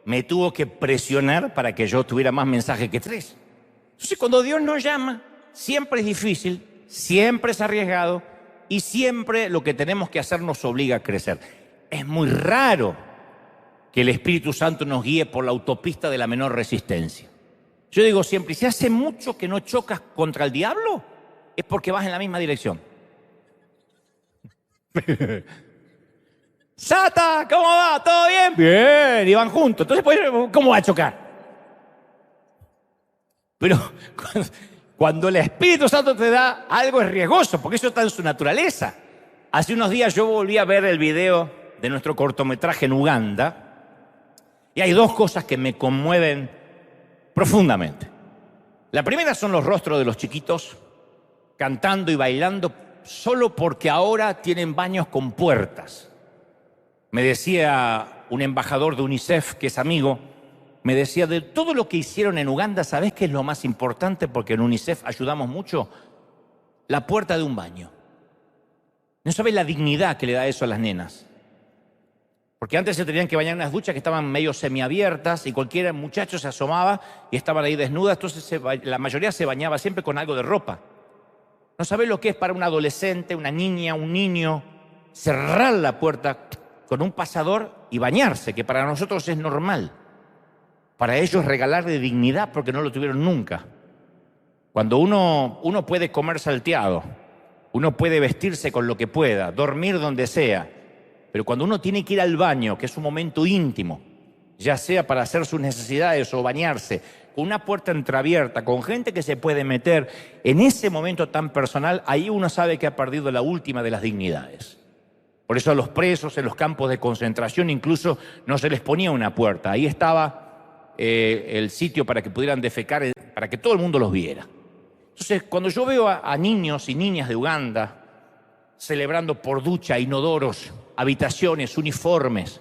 me tuvo que presionar para que yo tuviera más mensajes que 3. Entonces, cuando Dios nos llama, siempre es difícil, siempre es arriesgado y siempre lo que tenemos que hacer nos obliga a crecer. Es muy raro que el Espíritu Santo nos guíe por la autopista de la menor resistencia. Yo digo siempre, si hace mucho que no chocas contra el diablo, es porque vas en la misma dirección. Sata, ¿cómo va? ¿Todo bien? Bien, y van juntos. Entonces, pues, ¿cómo va a chocar? Pero cuando el Espíritu Santo te da algo es riesgoso, porque eso está en su naturaleza. Hace unos días yo volví a ver el video de nuestro cortometraje en Uganda y hay 2 cosas que me conmueven profundamente. La primera son los rostros de los chiquitos cantando y bailando solo porque ahora tienen baños con puertas. Me decía un embajador de UNICEF, que es amigo, me decía, de todo lo que hicieron en Uganda, ¿sabés qué es lo más importante? Porque en UNICEF ayudamos mucho, la puerta de un baño. No sabés la dignidad que le da eso a las nenas. Porque antes se tenían que bañar en unas duchas que estaban medio semiabiertas y cualquier muchacho se asomaba y estaban ahí desnudas, entonces la mayoría se bañaba siempre con algo de ropa. No sabés lo que es para un adolescente, una niña, un niño, cerrar la puerta con un pasador y bañarse, que para nosotros es normal. Para ellos regalarle dignidad porque no lo tuvieron nunca. Cuando uno puede comer salteado, uno puede vestirse con lo que pueda, dormir donde sea, pero cuando uno tiene que ir al baño, que es un momento íntimo, ya sea para hacer sus necesidades o bañarse, con una puerta entreabierta, con gente que se puede meter, en ese momento tan personal, ahí uno sabe que ha perdido la última de las dignidades. Por eso a los presos en los campos de concentración incluso no se les ponía una puerta. Ahí estaba el sitio para que pudieran defecar, para que todo el mundo los viera. Entonces, cuando yo veo a niños y niñas de Uganda celebrando por ducha, inodoros, habitaciones, uniformes,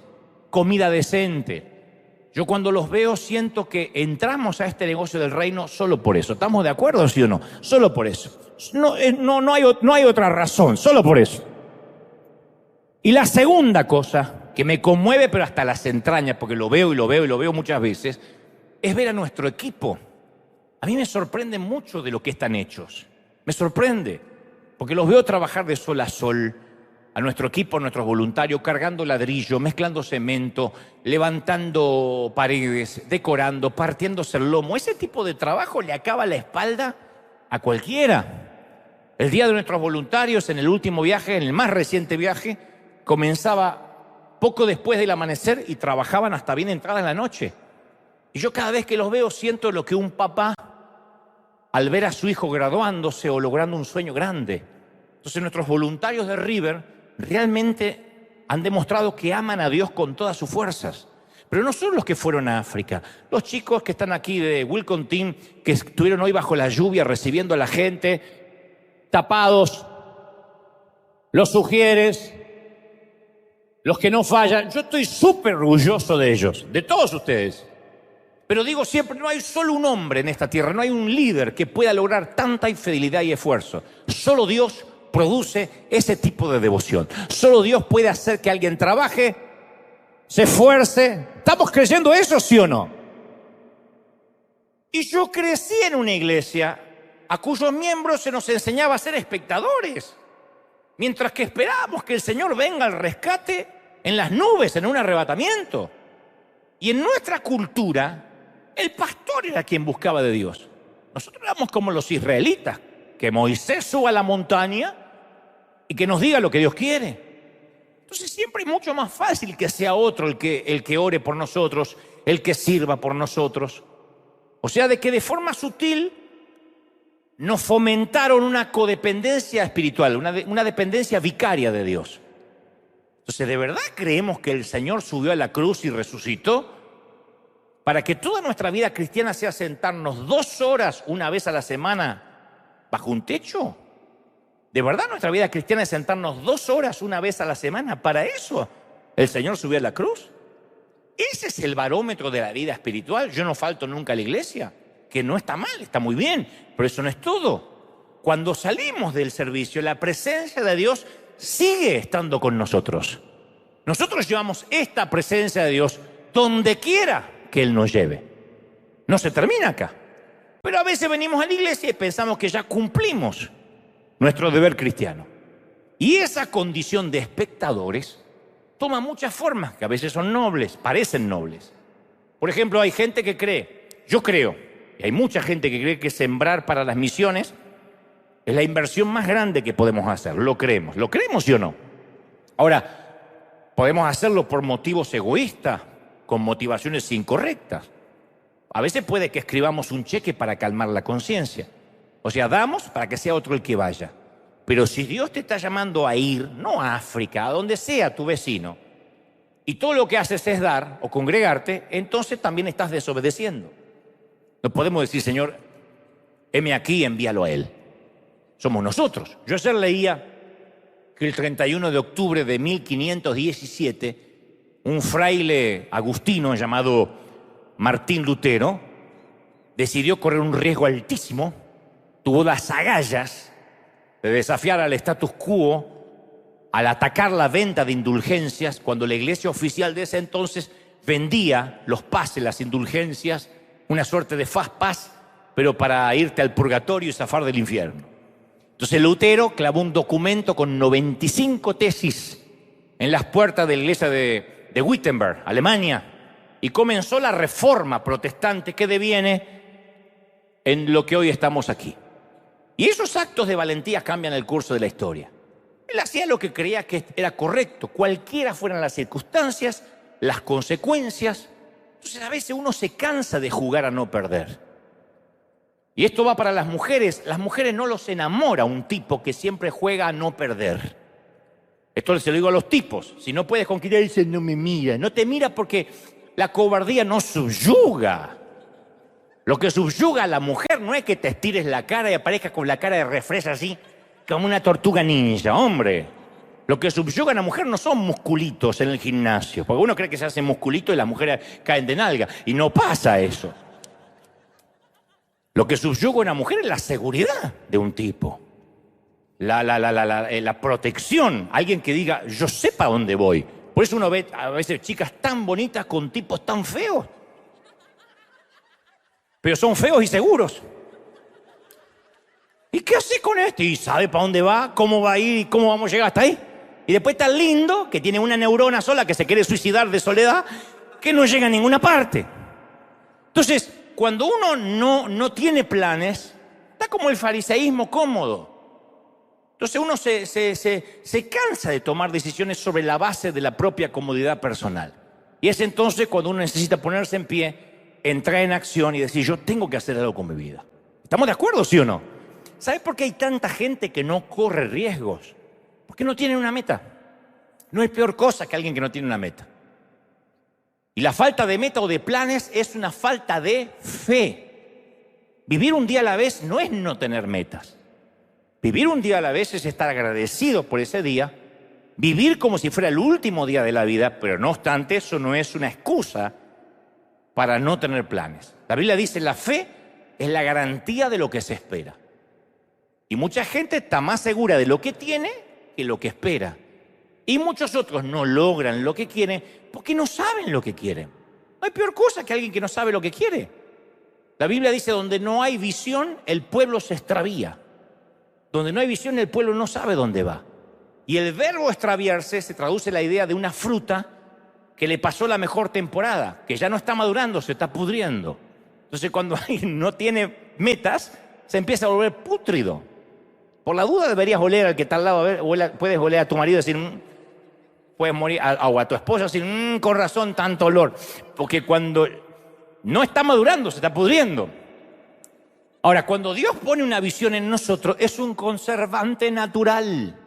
comida decente, yo cuando los veo siento que entramos a este negocio del reino solo por eso. ¿Estamos de acuerdo, sí o no? Solo por eso. No hay otra razón, solo por eso. Y la segunda cosa que me conmueve, pero hasta las entrañas, porque lo veo y lo veo y lo veo muchas veces, es ver a nuestro equipo. A mí me sorprende mucho de lo que están hechos. Me sorprende, porque los veo trabajar de sol a sol, a nuestro equipo, a nuestros voluntarios, cargando ladrillo, mezclando cemento, levantando paredes, decorando, partiéndose el lomo. Ese tipo de trabajo le acaba la espalda a cualquiera. El día de nuestros voluntarios, en el último viaje, en el más reciente viaje, comenzaba poco después del amanecer y trabajaban hasta bien entrada en la noche. Y yo cada vez que los veo siento lo que un papá, al ver a su hijo graduándose o logrando un sueño grande. Entonces nuestros voluntarios de River realmente han demostrado que aman a Dios con todas sus fuerzas. Pero no son los que fueron a África. Los chicos que están aquí de Welcome Team, que estuvieron hoy bajo la lluvia recibiendo a la gente, tapados, los sugieres, los que no fallan. Yo estoy súper orgulloso de ellos, de todos ustedes. Pero digo siempre, no hay solo un hombre en esta tierra, no hay un líder que pueda lograr tanta infidelidad y esfuerzo. Solo Dios produce ese tipo de devoción. Solo Dios puede hacer que alguien trabaje, se esfuerce. ¿Estamos creyendo eso, sí o no? Y yo crecí en una iglesia a cuyos miembros se nos enseñaba a ser espectadores. Mientras que esperábamos que el Señor venga al rescate en las nubes, en un arrebatamiento. Y en nuestra cultura, el pastor era quien buscaba de Dios. Nosotros éramos como los israelitas, que Moisés suba a la montaña y que nos diga lo que Dios quiere. Entonces siempre es mucho más fácil que sea otro el que ore por nosotros, el que sirva por nosotros. O sea, de que de forma sutil nos fomentaron una codependencia espiritual, una dependencia vicaria de Dios. Entonces, ¿de verdad creemos que el Señor subió a la cruz y resucitó para que toda nuestra vida cristiana sea sentarnos 2 horas una vez a la semana bajo un techo? ¿De verdad nuestra vida cristiana es sentarnos 2 horas una vez a la semana? ¿Para eso el Señor subió a la cruz? Ese es el barómetro de la vida espiritual. Yo no falto nunca a la iglesia, que no está mal, está muy bien, pero eso no es todo. Cuando salimos del servicio, la presencia de Dios sigue estando con nosotros. Nosotros llevamos esta presencia de Dios donde quiera que Él nos lleve. No se termina acá. Pero a veces venimos a la iglesia y pensamos que ya cumplimos nuestro deber cristiano. Y esa condición de espectadores toma muchas formas, que a veces son nobles, parecen nobles. Por ejemplo, hay gente que cree, yo creo, y hay mucha gente que cree que sembrar para las misiones es la inversión más grande que podemos hacer. Lo creemos sí o no. Ahora, podemos hacerlo por motivos egoístas, con motivaciones incorrectas. A veces puede que escribamos un cheque para calmar la conciencia. O sea, damos para que sea otro el que vaya. Pero si Dios te está llamando a ir, no a África, a donde sea tu vecino, y todo lo que haces es dar o congregarte, entonces también estás desobedeciendo. No podemos decir, Señor, heme aquí, envíalo a Él. Somos nosotros. Yo ayer leía que el 31 de octubre de 1517, un fraile agustino llamado Martín Lutero decidió correr un riesgo altísimo, tuvo las agallas de desafiar al status quo al atacar la venta de indulgencias cuando la iglesia oficial de ese entonces vendía los pases, las indulgencias, una suerte de fast pass, pero para irte al purgatorio y zafar del infierno. Entonces Lutero clavó un documento con 95 tesis en las puertas de la iglesia de Wittenberg, Alemania, y comenzó la reforma protestante que deviene en lo que hoy estamos aquí. Y esos actos de valentía cambian el curso de la historia. Él hacía lo que creía que era correcto, cualquiera fueran las circunstancias, las consecuencias. Entonces a veces uno se cansa de jugar a no perder. Y esto va para las mujeres. Las mujeres no los enamora un tipo que siempre juega a no perder. Esto se lo digo a los tipos. Si no puedes conquistar, dice, no me mira. No te mira porque la cobardía no subyuga. Lo que subyuga a la mujer no es que te estires la cara y aparezcas con la cara de refresa así, como una tortuga ninja, hombre. Lo que subyuga a la mujer no son musculitos en el gimnasio, porque uno cree que se hace musculito y las mujeres caen de nalga, y no pasa eso. Lo que subyuga a una mujer es la seguridad de un tipo, la protección, alguien que diga, yo sé para dónde voy. Por eso uno ve a veces chicas tan bonitas con tipos tan feos. Pero son feos y seguros. ¿Y qué hace con este? Y sabe para dónde va, cómo va a ir y cómo vamos a llegar hasta ahí. Y después está lindo, que tiene una neurona sola que se quiere suicidar de soledad, que no llega a ninguna parte. Entonces, cuando uno no tiene planes, está como el fariseísmo cómodo. Entonces uno se cansa de tomar decisiones sobre la base de la propia comodidad personal. Y es entonces cuando uno necesita ponerse en pie, entrar en acción y decir, yo tengo que hacer algo con mi vida. ¿Estamos de acuerdo, sí o no? ¿Sabes por qué hay tanta gente que no corre riesgos? Porque no tienen una meta. No hay peor cosa que alguien que no tiene una meta. Y la falta de meta o de planes es una falta de fe. Vivir un día a la vez no es no tener metas. Vivir un día a la vez es estar agradecido por ese día, vivir como si fuera el último día de la vida, pero no obstante, eso no es una excusa para no tener planes. La Biblia dice, la fe es la garantía de lo que se espera. Y mucha gente está más segura de lo que tiene que lo que espera. Y muchos otros no logran lo que quieren porque no saben lo que quieren. No hay peor cosa que alguien que no sabe lo que quiere. La Biblia dice, donde no hay visión, el pueblo se extravía. Donde no hay visión, el pueblo no sabe dónde va. Y el verbo extraviarse se traduce en la idea de una fruta que le pasó la mejor temporada, que ya no está madurando, se está pudriendo. Entonces, cuando alguien no tiene metas, se empieza a volver pútrido. Por la duda deberías oler al que está al lado, a ver, puedes oler a tu marido y decir, puedes morir, o a tu esposa y decir, con razón tanto olor. Porque cuando no está madurando, se está pudriendo. Ahora, cuando Dios pone una visión en nosotros, es un conservante natural.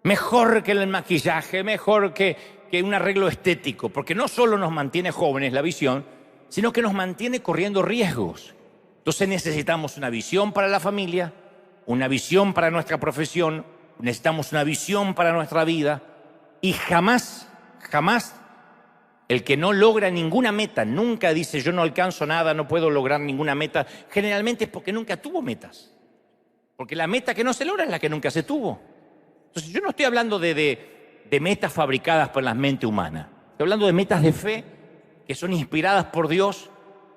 Mejor que el maquillaje, mejor que un arreglo estético, porque no solo nos mantiene jóvenes la visión, sino que nos mantiene corriendo riesgos. Entonces necesitamos una visión para la familia, una visión para nuestra profesión, necesitamos una visión para nuestra vida, y jamás el que no logra ninguna meta, nunca dice yo no alcanzo nada, no puedo lograr ninguna meta, generalmente es porque nunca tuvo metas. Porque la meta que no se logra es la que nunca se tuvo. Entonces yo no estoy hablando de metas fabricadas por la mente humana. Estoy hablando de metas de fe que son inspiradas por Dios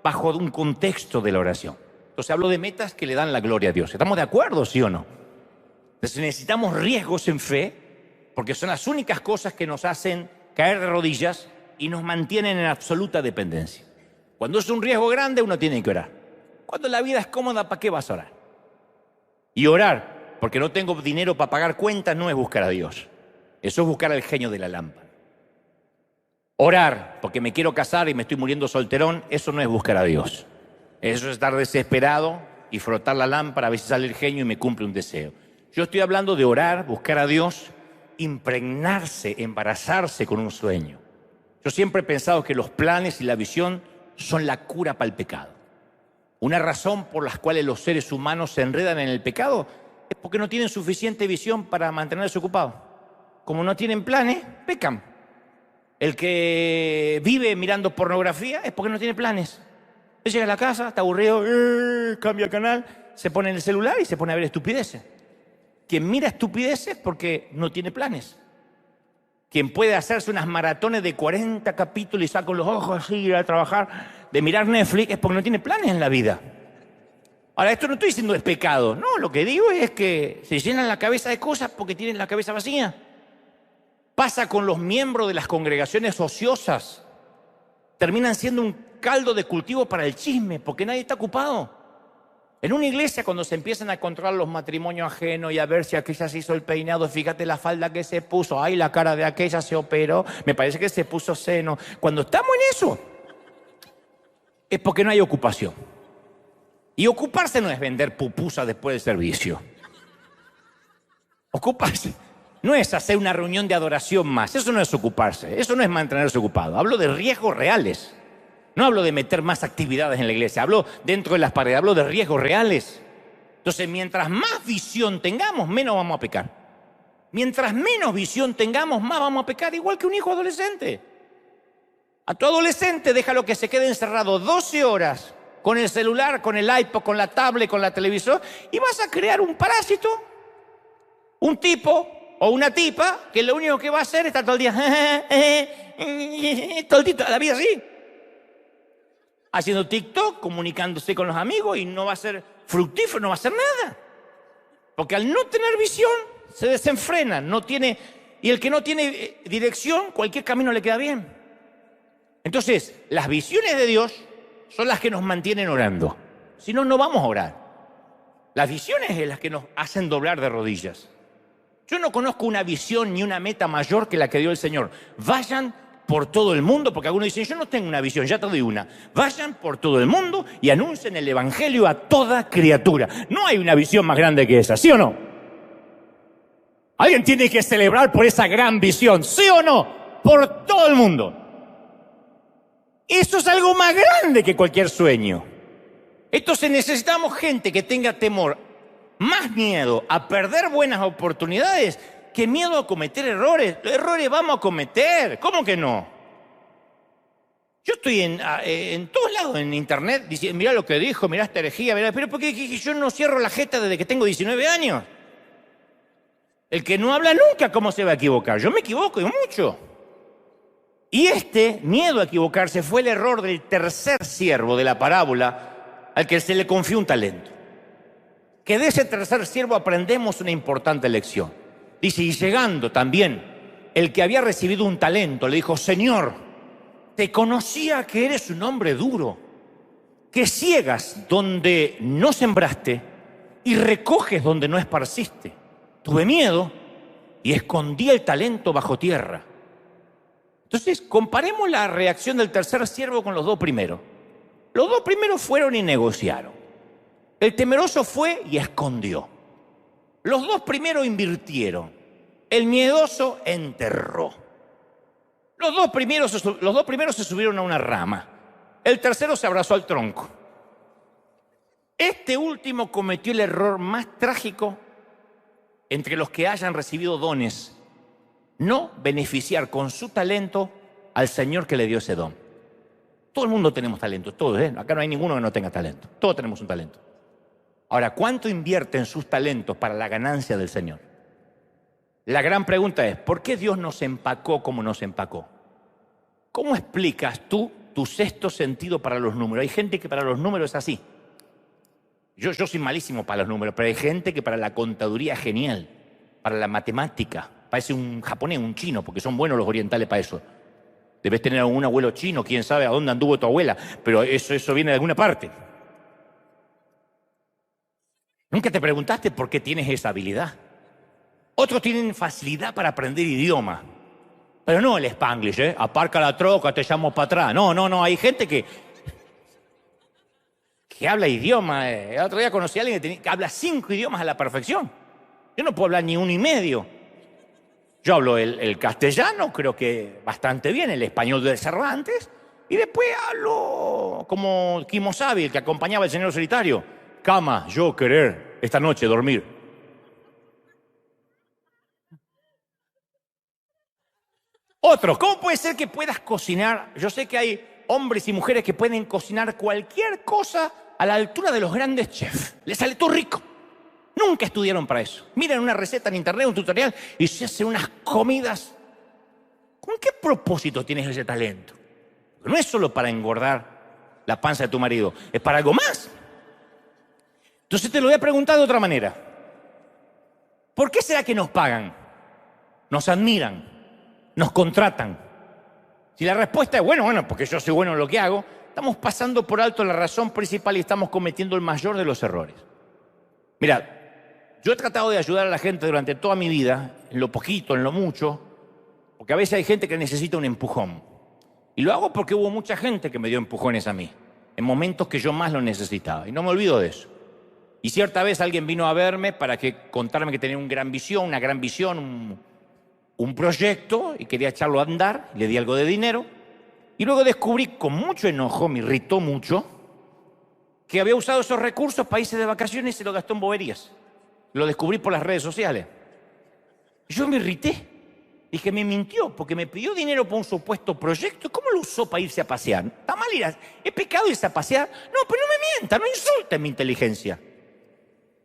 bajo un contexto de la oración. Entonces hablo de metas que le dan la gloria a Dios. ¿Estamos de acuerdo, sí o no? Entonces necesitamos riesgos en fe porque son las únicas cosas que nos hacen caer de rodillas y nos mantienen en absoluta dependencia. Cuando es un riesgo grande, uno tiene que orar. Cuando la vida es cómoda, ¿para qué vas a orar? Y orar, porque no tengo dinero para pagar cuentas, no es buscar a Dios. Eso es buscar al genio de la lámpara. Orar, porque me quiero casar y me estoy muriendo solterón, eso no es buscar a Dios. Eso es estar desesperado y frotar la lámpara a ver si sale el genio y me cumple un deseo. Yo estoy hablando de orar, buscar a Dios, impregnarse, embarazarse con un sueño. Yo siempre he pensado que los planes y la visión son la cura para el pecado. Una razón por la cual los seres humanos se enredan en el pecado es porque no tienen suficiente visión para mantenerse ocupados. Como no tienen planes, pecan. El que vive mirando pornografía es porque no tiene planes. Él llega a la casa, está aburrido, cambia el canal, se pone en el celular y se pone a ver estupideces. Quien mira estupideces porque no tiene planes. Quien puede hacerse unas maratones de 40 capítulos y saca con los ojos así ir a trabajar, de mirar Netflix, es porque no tiene planes en la vida. Ahora, esto no estoy diciendo es pecado. No, lo que digo es que se llenan la cabeza de cosas porque tienen la cabeza vacía. Pasa con los miembros de las congregaciones ociosas. Terminan siendo un caldo de cultivo para el chisme porque nadie está ocupado. En una iglesia, cuando se empiezan a controlar los matrimonios ajenos y a ver si aquella se hizo el peinado, fíjate la falda que se puso, ay, la cara de aquella se operó, me parece que se puso seno. Cuando estamos en eso, es porque no hay ocupación. Y ocuparse no es vender pupusa después del servicio. Ocuparse no es hacer una reunión de adoración más, eso no es ocuparse, eso no es mantenerse ocupado. Hablo de riesgos reales. No hablo de meter más actividades en la iglesia, hablo dentro de las paredes, hablo de riesgos reales. Entonces, mientras más visión tengamos, menos vamos a pecar. Mientras menos visión tengamos, más vamos a pecar, igual que un hijo adolescente. A tu adolescente déjalo que se quede encerrado 12 horas con el celular, con el iPod, con la tablet, con la televisor, y vas a crear un parásito, un tipo o una tipa que lo único que va a hacer es estar todo el día, todo el día, la vida así. Haciendo TikTok, comunicándose con los amigos y no va a ser fructífero, no va a hacer nada. Porque al no tener visión, se desenfrena, no tiene, y el que no tiene dirección, cualquier camino le queda bien. Entonces, las visiones de Dios son las que nos mantienen orando. Si no, no vamos a orar. Las visiones son las que nos hacen doblar de rodillas. Yo no conozco una visión ni una meta mayor que la que dio el Señor. Vayan por todo el mundo, porque algunos dicen, yo no tengo una visión, ya te doy una. Vayan por todo el mundo y anuncien el evangelio a toda criatura. No hay una visión más grande que esa, ¿sí o no? Alguien tiene que celebrar por esa gran visión, ¿sí o no? Por todo el mundo. Eso es algo más grande que cualquier sueño. Entonces necesitamos gente que tenga temor, más miedo a perder buenas oportunidades que miedo a cometer errores. Los errores vamos a cometer. ¿Cómo que no? Yo estoy en todos lados en internet diciendo, mirá lo que dijo, mirá esta herejía, mirá, pero ¿por qué yo no cierro la jeta desde que tengo 19 años? El que no habla nunca, ¿cómo se va a equivocar? Yo me equivoco y mucho. Y este miedo a equivocarse fue el error del tercer siervo de la parábola al que se le confió un talento. Que de ese tercer siervo aprendemos una importante lección. Dice, y llegando también, el que había recibido un talento le dijo, Señor, te conocía que eres un hombre duro, que ciegas donde no sembraste y recoges donde no esparciste. Tuve miedo y escondí el talento bajo tierra. Entonces, comparemos la reacción del tercer siervo con los dos primeros. Los dos primeros fueron y negociaron. El temeroso fue y escondió. Los dos primeros invirtieron. El miedoso enterró. Los dos primeros se subieron a una rama. El tercero se abrazó al tronco. Este último cometió el error más trágico entre los que hayan recibido dones: no beneficiar con su talento al Señor que le dio ese don. Todo el mundo tenemos talento, todos, ¿eh? Acá no hay ninguno que no tenga talento. Todos tenemos un talento. Ahora, ¿cuánto invierte en sus talentos para la ganancia del Señor? La gran pregunta es, ¿por qué Dios nos empacó como nos empacó? ¿Cómo explicas tú tu sexto sentido para los números? Hay gente que para los números es así. Yo soy malísimo para los números, pero hay gente que para la contaduría es genial, para la matemática. Parece un japonés, un chino, porque son buenos los orientales para eso. Debes tener algún abuelo chino, quién sabe a dónde anduvo tu abuela, pero eso viene de alguna parte. ¿Nunca te preguntaste por qué tienes esa habilidad? Otros tienen facilidad para aprender idioma, pero no el Spanglish, ¿eh? Aparca la troca, te llamo para atrás. No, hay gente que habla idioma. El otro día conocí a alguien que habla 5 idiomas a la perfección. Yo no puedo hablar ni 1 y medio. Yo hablo el castellano, creo que bastante bien, el español de Cervantes, y después hablo como Kimo Sabi, el que acompañaba al Señor Solitario. Cama, yo querer, esta noche dormir. Otro, ¿cómo puede ser que puedas cocinar? Yo sé que hay hombres y mujeres que pueden cocinar cualquier cosa a la altura de los grandes chefs. Les sale todo rico. Nunca estudiaron para eso. Miran una receta en internet, un tutorial, y se hacen unas comidas. ¿Con qué propósito tienes ese talento? No es solo para engordar la panza de tu marido, es para algo más. Entonces te lo voy a preguntar de otra manera. ¿Por qué será que nos pagan? Nos admiran, nos contratan. Si la respuesta es bueno, porque yo soy bueno en lo que hago, estamos pasando por alto la razón principal y estamos cometiendo el mayor de los errores. Mira, yo he tratado de ayudar a la gente durante toda mi vida, en lo poquito, en lo mucho, porque a veces hay gente que necesita un empujón. Y lo hago porque hubo mucha gente que me dio empujones a mí, en momentos que yo más lo necesitaba, y no me olvido de eso. Y cierta vez alguien vino a verme para contarme que tenía una gran visión, un proyecto, y quería echarlo a andar, le di algo de dinero, y luego descubrí con mucho enojo, me irritó mucho, que había usado esos recursos para irse de vacaciones y se lo gastó en boberías. Lo descubrí por las redes sociales. Yo me irrité. Dije, me mintió porque me pidió dinero para un supuesto proyecto. ¿Cómo lo usó para irse a pasear? ¿Está mal ir ¿Es pecado irse a pasear? No, pero no me mienta, no insulte mi inteligencia.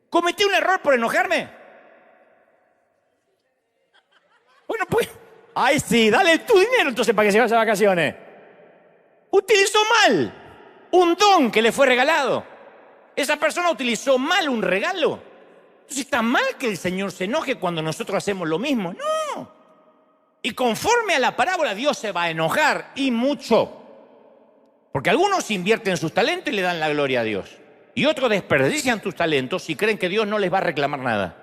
¿Cometí un error por enojarme? Bueno, pues, ay sí, dale tu dinero entonces para que se vaya a vacaciones. Utilizó mal un don que le fue regalado. Esa persona utilizó mal un regalo. Entonces, ¿está mal que el Señor se enoje cuando nosotros hacemos lo mismo? No. Y conforme a la parábola, Dios se va a enojar, y mucho. Porque algunos invierten sus talentos y le dan la gloria a Dios. Y otros desperdician tus talentos y creen que Dios no les va a reclamar nada.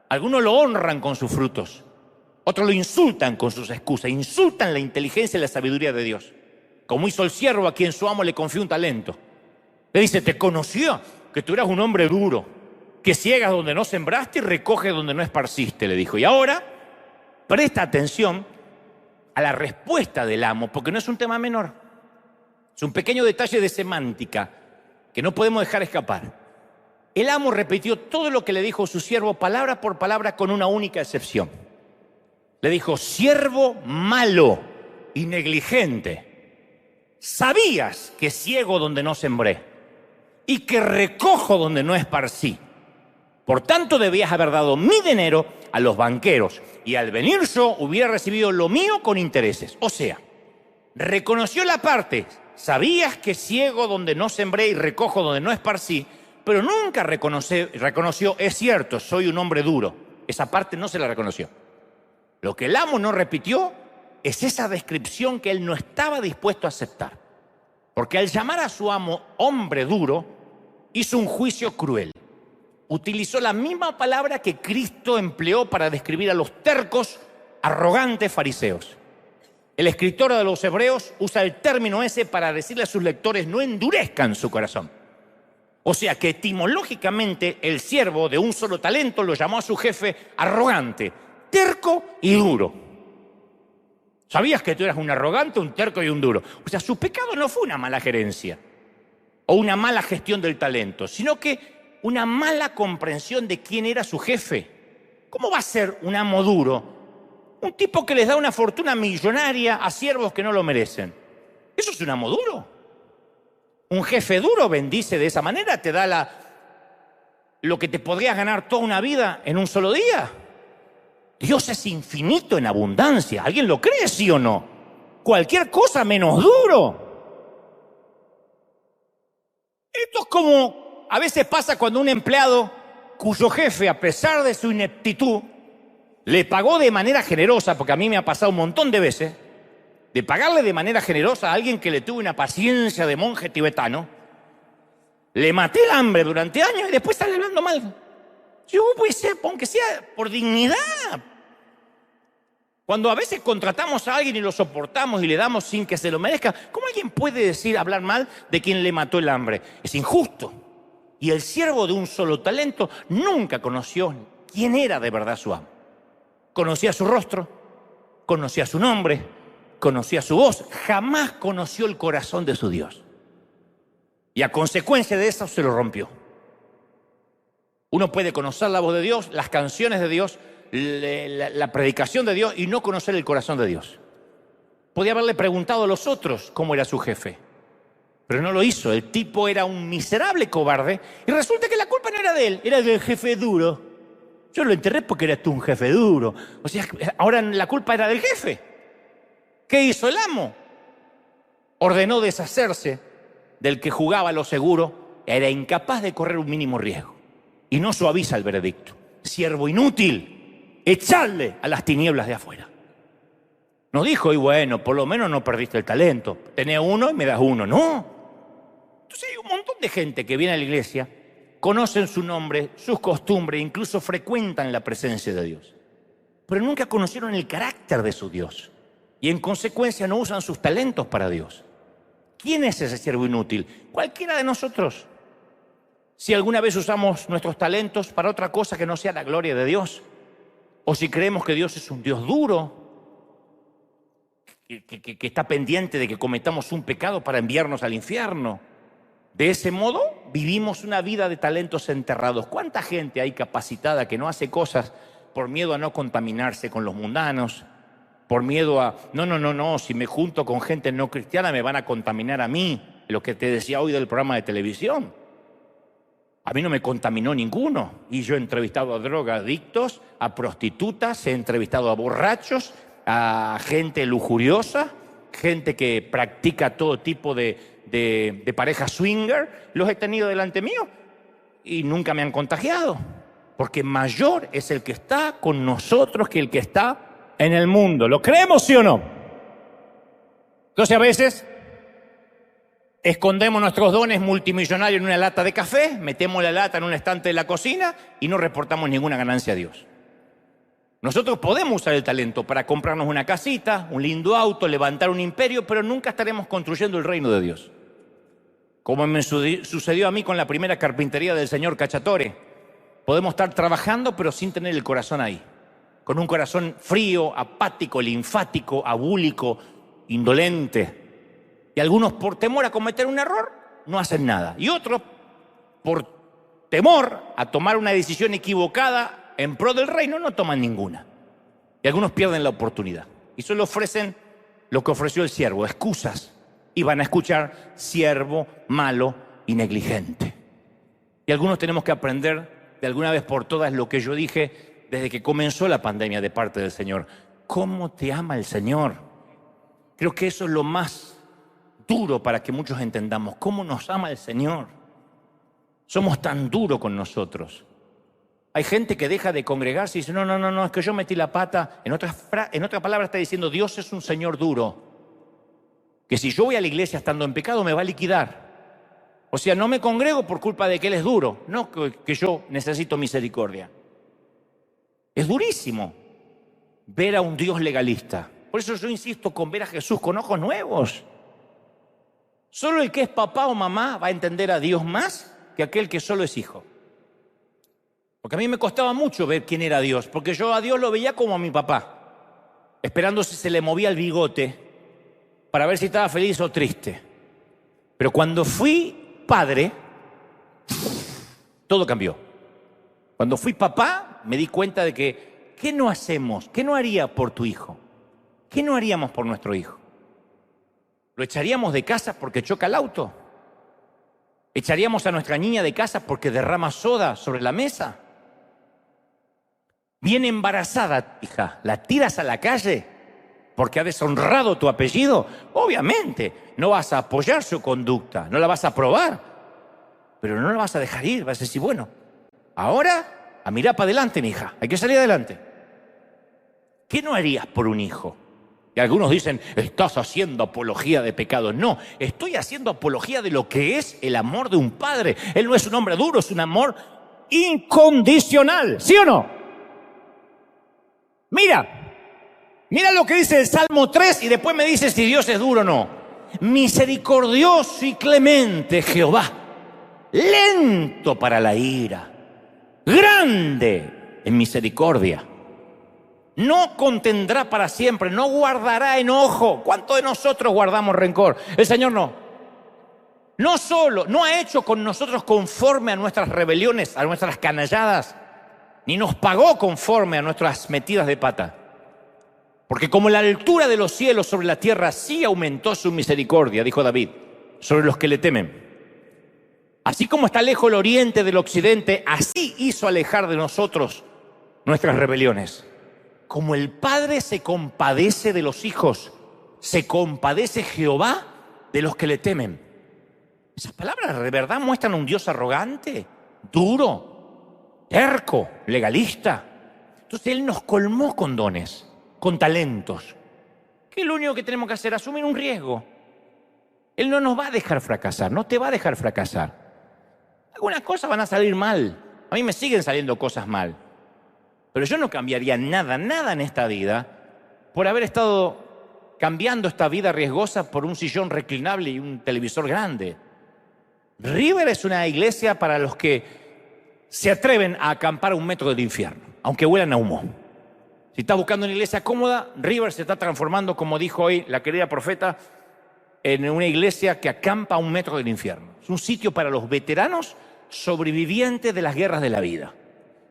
Algunos lo honran con sus frutos. Otros lo insultan con sus excusas. Insultan la inteligencia y la sabiduría de Dios. Como hizo el siervo a quien su amo le confió un talento. Le dice, te conoció que tú eras un hombre duro, que ciegas donde no sembraste y recoges donde no esparciste, le dijo. Y ahora, presta atención a la respuesta del amo, porque no es un tema menor. Es un pequeño detalle de semántica que no podemos dejar escapar. El amo repitió todo lo que le dijo su siervo, palabra por palabra, con una única excepción. Le dijo, siervo malo y negligente, sabías que ciego donde no sembré y que recojo donde no esparcí. Por tanto, debías haber dado mi dinero a los banqueros y al venir yo hubiera recibido lo mío con intereses. O sea, reconoció la parte, sabías que ciego donde no sembré y recojo donde no esparcí, pero nunca reconoció, es cierto, soy un hombre duro. Esa parte no se la reconoció. Lo que el amo no repitió es esa descripción que él no estaba dispuesto a aceptar. Porque al llamar a su amo hombre duro, hizo un juicio cruel. Utilizó la misma palabra que Cristo empleó para describir a los tercos, arrogantes fariseos. El escritor de los Hebreos usa el término ese para decirle a sus lectores: no endurezcan su corazón. O sea que etimológicamente el siervo de un solo talento lo llamó a su jefe arrogante, terco y duro. ¿Sabías que tú eras un arrogante, un terco y un duro? O sea, su pecado no fue una mala gerencia o una mala gestión del talento, sino que una mala comprensión de quién era su jefe. ¿Cómo va a ser un amo duro? Un tipo que les da una fortuna millonaria a siervos que no lo merecen. ¿Eso es un amo duro? Un jefe duro bendice de esa manera, te da lo que te podrías ganar toda una vida en un solo día. Dios es infinito en abundancia. ¿Alguien lo cree, sí o no? Cualquier cosa menos duro. Esto es como a veces pasa cuando un empleado cuyo jefe, a pesar de su ineptitud, le pagó de manera generosa, porque a mí me ha pasado un montón de veces, de pagarle de manera generosa a alguien que le tuvo una paciencia de monje tibetano, le maté el hambre durante años y después sale hablando mal. Yo, puede ser, aunque sea por dignidad. Cuando a veces contratamos a alguien y lo soportamos y le damos sin que se lo merezca, ¿cómo alguien puede hablar mal de quien le mató el hambre? Es injusto. Y el siervo de un solo talento nunca conoció quién era de verdad su amo. Conocía su rostro, conocía su nombre, conocía su voz, jamás conoció el corazón de su Dios. Y a consecuencia de eso se lo rompió. Uno puede conocer la voz de Dios, las canciones de Dios, la predicación de Dios y no conocer el corazón de Dios. Podía haberle preguntado a los otros cómo era su jefe, pero no lo hizo. El tipo era un miserable cobarde y resulta que la culpa no era de él, era del jefe duro. Yo lo enterré porque eras tú un jefe duro. O sea, ahora la culpa era del jefe. ¿Qué hizo el amo? Ordenó deshacerse del que jugaba a lo seguro. Era incapaz de correr un mínimo riesgo. Y no suaviza el veredicto. Siervo inútil, echarle a las tinieblas de afuera. No dijo, y bueno, por lo menos no perdiste el talento. Tenés uno y me das uno. No. Entonces hay un montón de gente que viene a la iglesia, conocen su nombre, sus costumbres, incluso frecuentan la presencia de Dios. Pero nunca conocieron el carácter de su Dios. Y en consecuencia no usan sus talentos para Dios. ¿Quién es ese siervo inútil? Cualquiera de nosotros. Si alguna vez usamos nuestros talentos para otra cosa que no sea la gloria de Dios, o si creemos que Dios es un Dios duro, que está pendiente de que cometamos un pecado para enviarnos al infierno. De ese modo vivimos una vida de talentos enterrados. ¿Cuánta gente hay capacitada que no hace cosas por miedo a no contaminarse con los mundanos? Por miedo a, no, si me junto con gente no cristiana me van a contaminar a mí. Lo que te decía hoy del programa de televisión. A mí no me contaminó ninguno. Y yo he entrevistado a drogadictos, a prostitutas, he entrevistado a borrachos, a gente lujuriosa, gente que practica todo tipo de pareja swinger. Los he tenido delante mío y nunca me han contagiado. Porque mayor es el que está con nosotros que el que está en el mundo. ¿Lo creemos, sí o no? Entonces a veces escondemos nuestros dones multimillonarios en una lata de café, metemos la lata en un estante de la cocina y no reportamos ninguna ganancia a Dios. Nosotros podemos usar el talento para comprarnos una casita, un lindo auto, levantar un imperio, pero nunca estaremos construyendo el reino de Dios. Como me sucedió a mí con la primera carpintería del señor Cacciatore. Podemos estar trabajando, pero sin tener el corazón ahí. Con un corazón frío, apático, linfático, abúlico, indolente. Y algunos por temor a cometer un error no hacen nada. Y otros por temor a tomar una decisión equivocada en pro del reino no toman ninguna. Y algunos pierden la oportunidad. Y solo ofrecen lo que ofreció el siervo, excusas. Y van a escuchar siervo, malo y negligente. Y algunos tenemos que aprender de alguna vez por todas lo que yo dije desde que comenzó la pandemia de parte del Señor. ¿Cómo te ama el Señor? Creo que eso es lo más duro para que muchos entendamos. ¿Cómo nos ama el Señor? Somos tan duros con nosotros. Hay gente que deja de congregarse y dice, no, es que yo metí la pata. En otra palabra está diciendo, Dios es un Señor duro, que si yo voy a la iglesia estando en pecado me va a liquidar. O sea, no me congrego por culpa de que Él es duro, no que yo necesito misericordia. Es durísimo ver a un Dios legalista. Por eso yo insisto con ver a Jesús con ojos nuevos. Solo el que es papá o mamá va a entender a Dios más que aquel que solo es hijo. Porque a mí me costaba mucho ver quién era Dios, porque yo a Dios lo veía como a mi papá, esperando si se le movía el bigote para ver si estaba feliz o triste. Pero cuando fui padre, todo cambió. Cuando fui papá, me di cuenta de que, ¿qué no hacemos? ¿Qué no haría por tu hijo? ¿Qué no haríamos por nuestro hijo? ¿Lo echaríamos de casa porque choca el auto? ¿Echaríamos a nuestra niña de casa porque derrama soda sobre la mesa? Viene embarazada, hija, ¿la tiras a la calle porque ha deshonrado tu apellido? Obviamente, no vas a apoyar su conducta, no la vas a aprobar, pero no la vas a dejar ir, vas a decir, bueno, ahora a mirar para adelante, mi hija, hay que salir adelante. ¿Qué no harías por un hijo? Y algunos dicen, estás haciendo apología de pecados. No, estoy haciendo apología de lo que es el amor de un padre. Él no es un hombre duro, es un amor incondicional, ¿sí o no? Mira lo que dice el Salmo 3 y después me dice si Dios es duro o no. Misericordioso y clemente Jehová, lento para la ira, grande en misericordia. No contendrá para siempre, no guardará enojo. ¿Cuántos de nosotros guardamos rencor? El Señor no. No solo, no ha hecho con nosotros conforme a nuestras rebeliones, a nuestras canalladas, ni nos pagó conforme a nuestras metidas de pata. Porque como la altura de los cielos sobre la tierra, sí aumentó su misericordia, dijo David, sobre los que le temen. Así como está lejos el oriente del occidente, así hizo alejar de nosotros nuestras rebeliones. Como el Padre se compadece de los hijos, se compadece Jehová de los que le temen. Esas palabras de verdad muestran a un Dios arrogante, duro, terco, legalista. Entonces Él nos colmó con dones, con talentos. ¿Qué es lo único que tenemos que hacer? Asumir un riesgo. Él no nos va a dejar fracasar, no te va a dejar fracasar. Algunas cosas van a salir mal. A mí me siguen saliendo cosas mal. Pero yo no cambiaría nada en esta vida por haber estado cambiando esta vida riesgosa por un sillón reclinable y un televisor grande. River es una iglesia para los que se atreven a acampar a 1 metro del infierno, aunque huelan a humo. Si estás buscando una iglesia cómoda, River se está transformando, como dijo hoy la querida profeta, en una iglesia que acampa a 1 metro del infierno. Es un sitio para los veteranos sobrevivientes de las guerras de la vida.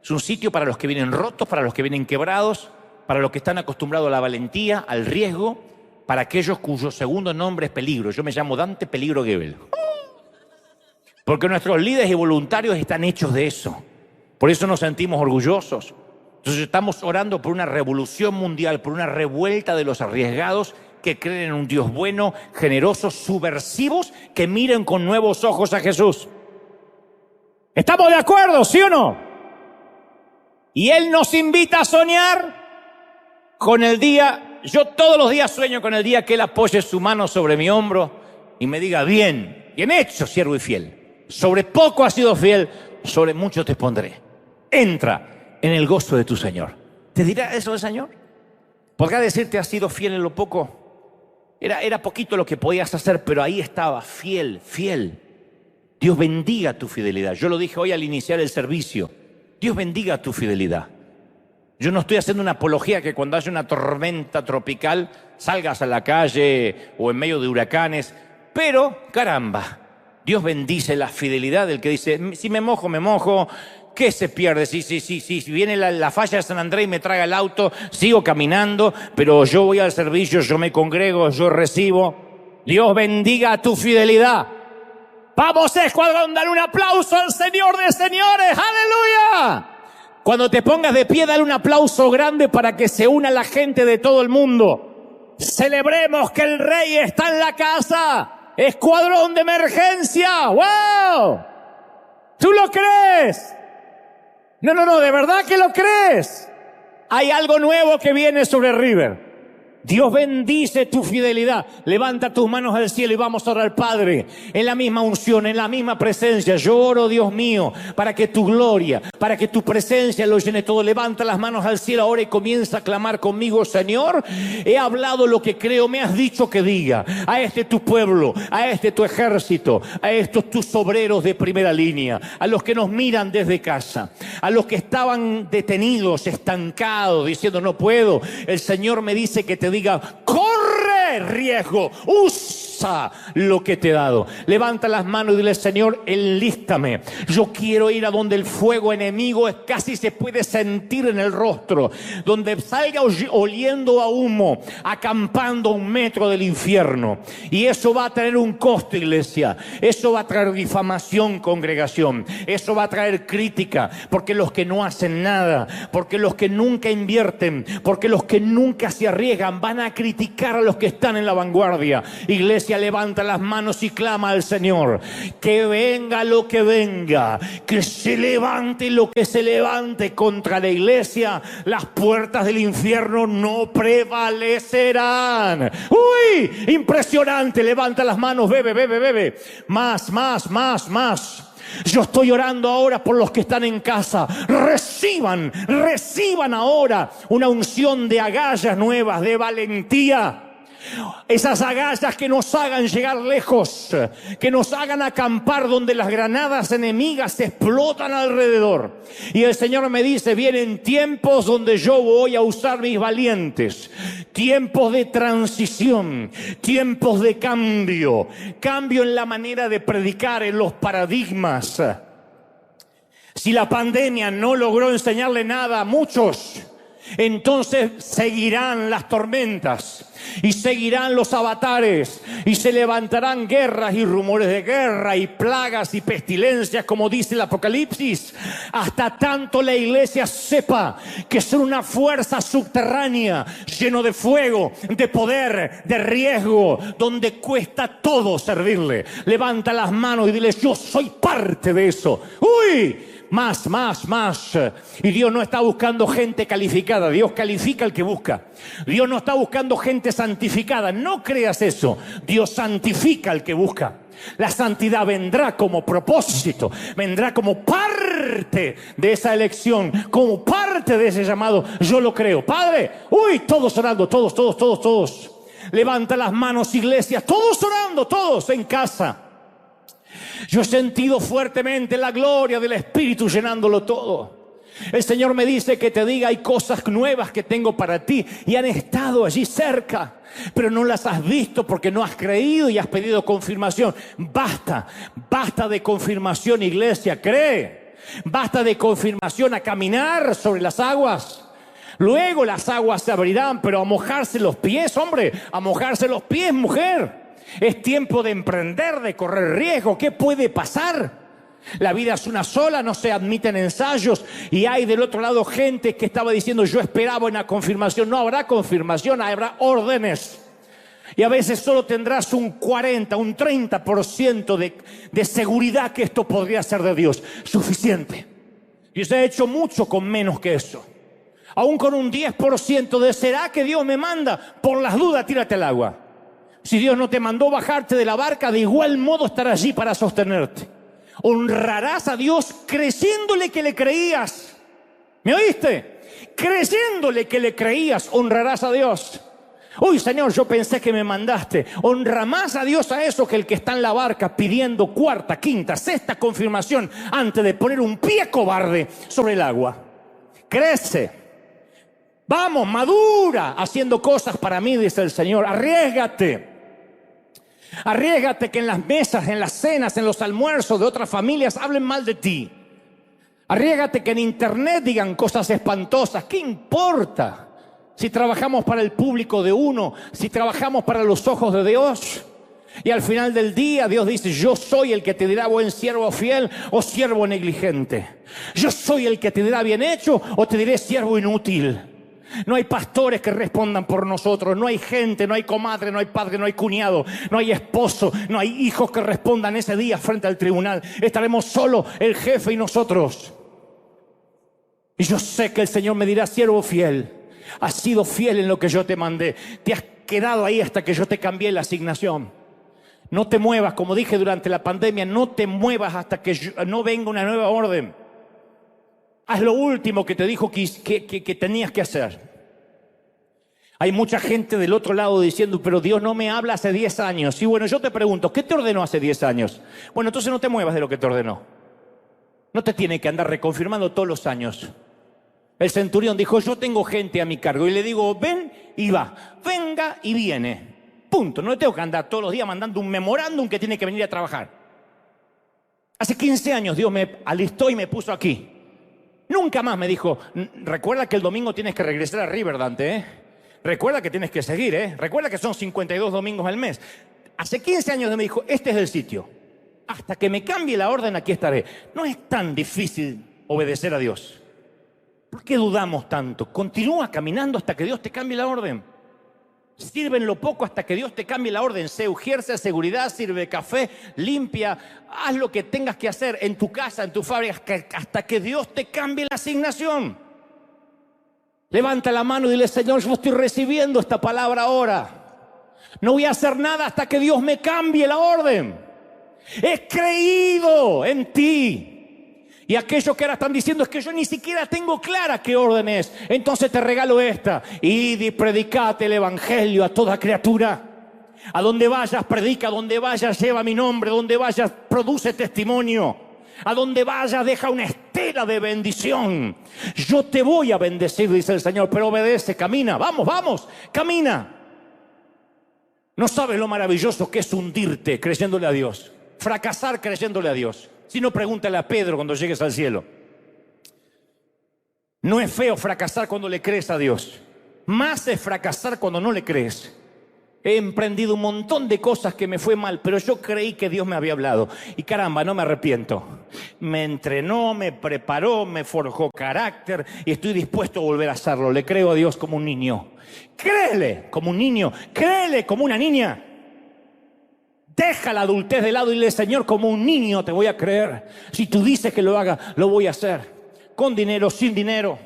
Es un sitio para los que vienen rotos, para los que vienen quebrados, para los que están acostumbrados a la valentía, al riesgo, para aquellos cuyo segundo nombre es peligro. Yo me llamo Dante Peligro Gebel. Porque nuestros líderes y voluntarios están hechos de eso. Por eso nos sentimos orgullosos. Entonces estamos orando por una revolución mundial, por una revuelta de los arriesgados que creen en un Dios bueno, generoso, subversivos, que miren con nuevos ojos a Jesús. ¿Estamos de acuerdo, sí o no? Y Él nos invita a soñar con el día, yo todos los días sueño con el día que Él apoye su mano sobre mi hombro y me diga, bien hecho, siervo y fiel. Sobre poco has sido fiel, sobre mucho te pondré. Entra en el gozo de tu Señor. ¿Te dirá eso el Señor? ¿Podrá decirte, has sido fiel en lo poco? Era poquito lo que podías hacer, pero ahí estaba, fiel. Dios bendiga tu fidelidad. Yo lo dije hoy al iniciar el servicio. Dios bendiga tu fidelidad. Yo no estoy haciendo una apología que cuando haya una tormenta tropical salgas a la calle o en medio de huracanes, pero caramba, Dios bendice la fidelidad del que dice, si me mojo, ¿qué se pierde? Si viene la falla de San Andrés y me traga el auto, sigo caminando, pero yo voy al servicio, yo me congrego, yo recibo. Dios bendiga tu fidelidad. Vamos, escuadrón, dale un aplauso al Señor de señores. ¡Aleluya! Cuando te pongas de pie, dale un aplauso grande para que se una la gente de todo el mundo. Celebremos que el Rey está en la casa. Escuadrón de emergencia. ¡Wow! ¿Tú lo crees? No, ¿de verdad que lo crees? Hay algo nuevo que viene sobre River. Dios bendice tu fidelidad. Levanta tus manos al cielo y vamos a orar, Padre, en la misma unción, en la misma presencia. Yo oro, Dios mío, para que tu gloria, para que tu presencia lo llene todo. Levanta las manos al cielo ahora y comienza a clamar conmigo. Señor, he hablado lo que creo, me has dicho que diga a este tu pueblo, a este tu ejército, a estos tus obreros de primera línea, a los que nos miran desde casa, a los que estaban detenidos, estancados, diciendo no puedo. El Señor me dice que te diga, corre riesgo, usa lo que te he dado. Levanta las manos y dile, Señor, enlístame. Yo quiero ir a donde el fuego enemigo casi se puede sentir en el rostro, donde salga oliendo a humo, acampando a 1 metro del infierno. Y eso va a tener un costo, iglesia. Eso va a traer difamación, congregación. Eso va a traer crítica, porque los que no hacen nada, porque los que nunca invierten, porque los que nunca se arriesgan, van a criticar a los que están en la vanguardia. Iglesia, levanta las manos y clama al Señor. Que venga lo que venga, que se levante lo que se levante contra la iglesia, las puertas del infierno no prevalecerán. ¡Uy! Impresionante. Levanta las manos, bebe. Más. Yo estoy orando ahora por los que están en casa. Reciban ahora una unción de agallas nuevas, de valentía. Esas agallas que nos hagan llegar lejos, que nos hagan acampar donde las granadas enemigas explotan alrededor. Y el Señor me dice, vienen tiempos donde yo voy a usar mis valientes, tiempos de transición, tiempos de cambio en la manera de predicar, en los paradigmas. Si la pandemia no logró enseñarle nada a muchos, entonces seguirán las tormentas y seguirán los avatares y se levantarán guerras y rumores de guerra y plagas y pestilencias, como dice el Apocalipsis, hasta tanto la iglesia sepa que son una fuerza subterránea, lleno de fuego, de poder, de riesgo, donde cuesta todo servirle. Levanta las manos y dile, yo soy parte de eso. ¡Uy! Más. Y Dios no está buscando gente calificada. Dios califica al que busca. Dios no está buscando gente santificada. No creas eso. Dios santifica al que busca. La santidad vendrá como propósito, vendrá como parte de esa elección, como parte de ese llamado. Yo lo creo. Padre, todos orando, todos. Levanta las manos, iglesia, todos orando, todos en casa. Yo he sentido fuertemente la gloria del Espíritu llenándolo todo. El Señor me dice que te diga, hay cosas nuevas que tengo para ti y han estado allí cerca, pero no las has visto porque no has creído y has pedido confirmación. Basta de confirmación, iglesia, cree. Basta de confirmación a caminar sobre las aguas. Luego las aguas se abrirán, pero a mojarse los pies, hombre, a mojarse los pies, mujer. Es tiempo de emprender, de correr riesgo. ¿Qué puede pasar? La vida es una sola, no se admiten ensayos. Y hay del otro lado gente que estaba diciendo, yo esperaba una confirmación. No habrá confirmación, habrá órdenes. Y a veces solo tendrás un 40, un 30% de seguridad que esto podría ser de Dios. Suficiente. Y se ha hecho mucho con menos que eso. Aún con un 10% de ¿será que Dios me manda? Por las dudas, tírate al agua. Si Dios no te mandó bajarte de la barca, de igual modo estará allí para sostenerte. Honrarás a Dios creyéndole que le creías. ¿Me oíste? Creyéndole que le creías, honrarás a Dios. Uy, Señor, yo pensé que me mandaste. Honra más a Dios a eso que el que está en la barca pidiendo cuarta, quinta, sexta confirmación antes de poner un pie cobarde sobre el agua. Crece. Vamos, madura haciendo cosas para mí, dice el Señor. Arriésgate. Arriésgate que en las mesas, en las cenas, en los almuerzos de otras familias hablen mal de ti. Arriésgate que en internet digan cosas espantosas. ¿Qué importa? Si trabajamos para el público de uno, si trabajamos para los ojos de Dios. Y al final del día Dios dice, yo soy el que te dirá buen siervo fiel o siervo negligente. Yo soy el que te dirá bien hecho o te diré siervo inútil. No hay pastores que respondan por nosotros, no hay gente, no hay comadre, no hay padre, no hay cuñado, no hay esposo, no hay hijos que respondan ese día frente al tribunal. Estaremos solo el jefe y nosotros. Y yo sé que el Señor me dirá, siervo fiel, has sido fiel en lo que yo te mandé. Te has quedado ahí hasta que yo te cambié la asignación. No te muevas, como dije durante la pandemia, no te muevas hasta que no venga una nueva orden. Haz lo último que te dijo que tenías que hacer. Hay mucha gente del otro lado diciendo, pero Dios no me habla hace 10 años. Y bueno, yo te pregunto, ¿qué te ordenó hace 10 años? Bueno, entonces no te muevas de lo que te ordenó. No te tiene que andar reconfirmando todos los años. El centurión dijo, yo tengo gente a mi cargo. Y le digo, ven y va, venga y viene. Punto. No le tengo que andar todos los días mandando un memorándum que tiene que venir a trabajar. Hace 15 años Dios me alistó y me puso aquí. Nunca más me dijo, recuerda que el domingo tienes que regresar a River, Dante, ¿eh? Recuerda que tienes que seguir, ¿eh? Recuerda que son 52 domingos al mes. Hace 15 años me dijo, este es el sitio. Hasta que me cambie la orden, aquí estaré. No es tan difícil obedecer a Dios. ¿Por qué dudamos tanto? Continúa caminando hasta que Dios te cambie la orden. Sirve en lo poco hasta que Dios te cambie la orden. Sé ejerce seguridad, sirve café, limpia. Haz lo que tengas que hacer en tu casa, en tu fábrica, hasta que Dios te cambie la asignación. Levanta la mano y dile, Señor, yo estoy recibiendo esta palabra ahora. No voy a hacer nada hasta que Dios me cambie la orden. He creído en ti. Y aquellos que ahora están diciendo, es que yo ni siquiera tengo clara qué orden es. Entonces te regalo esta. Id y predicate el evangelio a toda criatura. A donde vayas, predica. A donde vayas, lleva mi nombre. A donde vayas, produce testimonio. A donde vayas, deja una estela de bendición. Yo te voy a bendecir, dice el Señor, pero obedece, camina. Vamos, vamos, camina. No sabes lo maravilloso que es hundirte creyéndole a Dios. Fracasar creyéndole a Dios. Si no, pregúntale a Pedro cuando llegues al cielo. No es feo fracasar cuando le crees a Dios. Más es fracasar cuando no le crees. He emprendido un montón de cosas que me fue mal, pero yo creí que Dios me había hablado. Y caramba, no me arrepiento. Me entrenó, me preparó, me forjó carácter y estoy dispuesto a volver a hacerlo. Le creo a Dios como un niño. Créele como un niño, créele como una niña. Deja la adultez de lado y dile, Señor, como un niño te voy a creer. Si tú dices que lo haga, lo voy a hacer. Con dinero, sin dinero.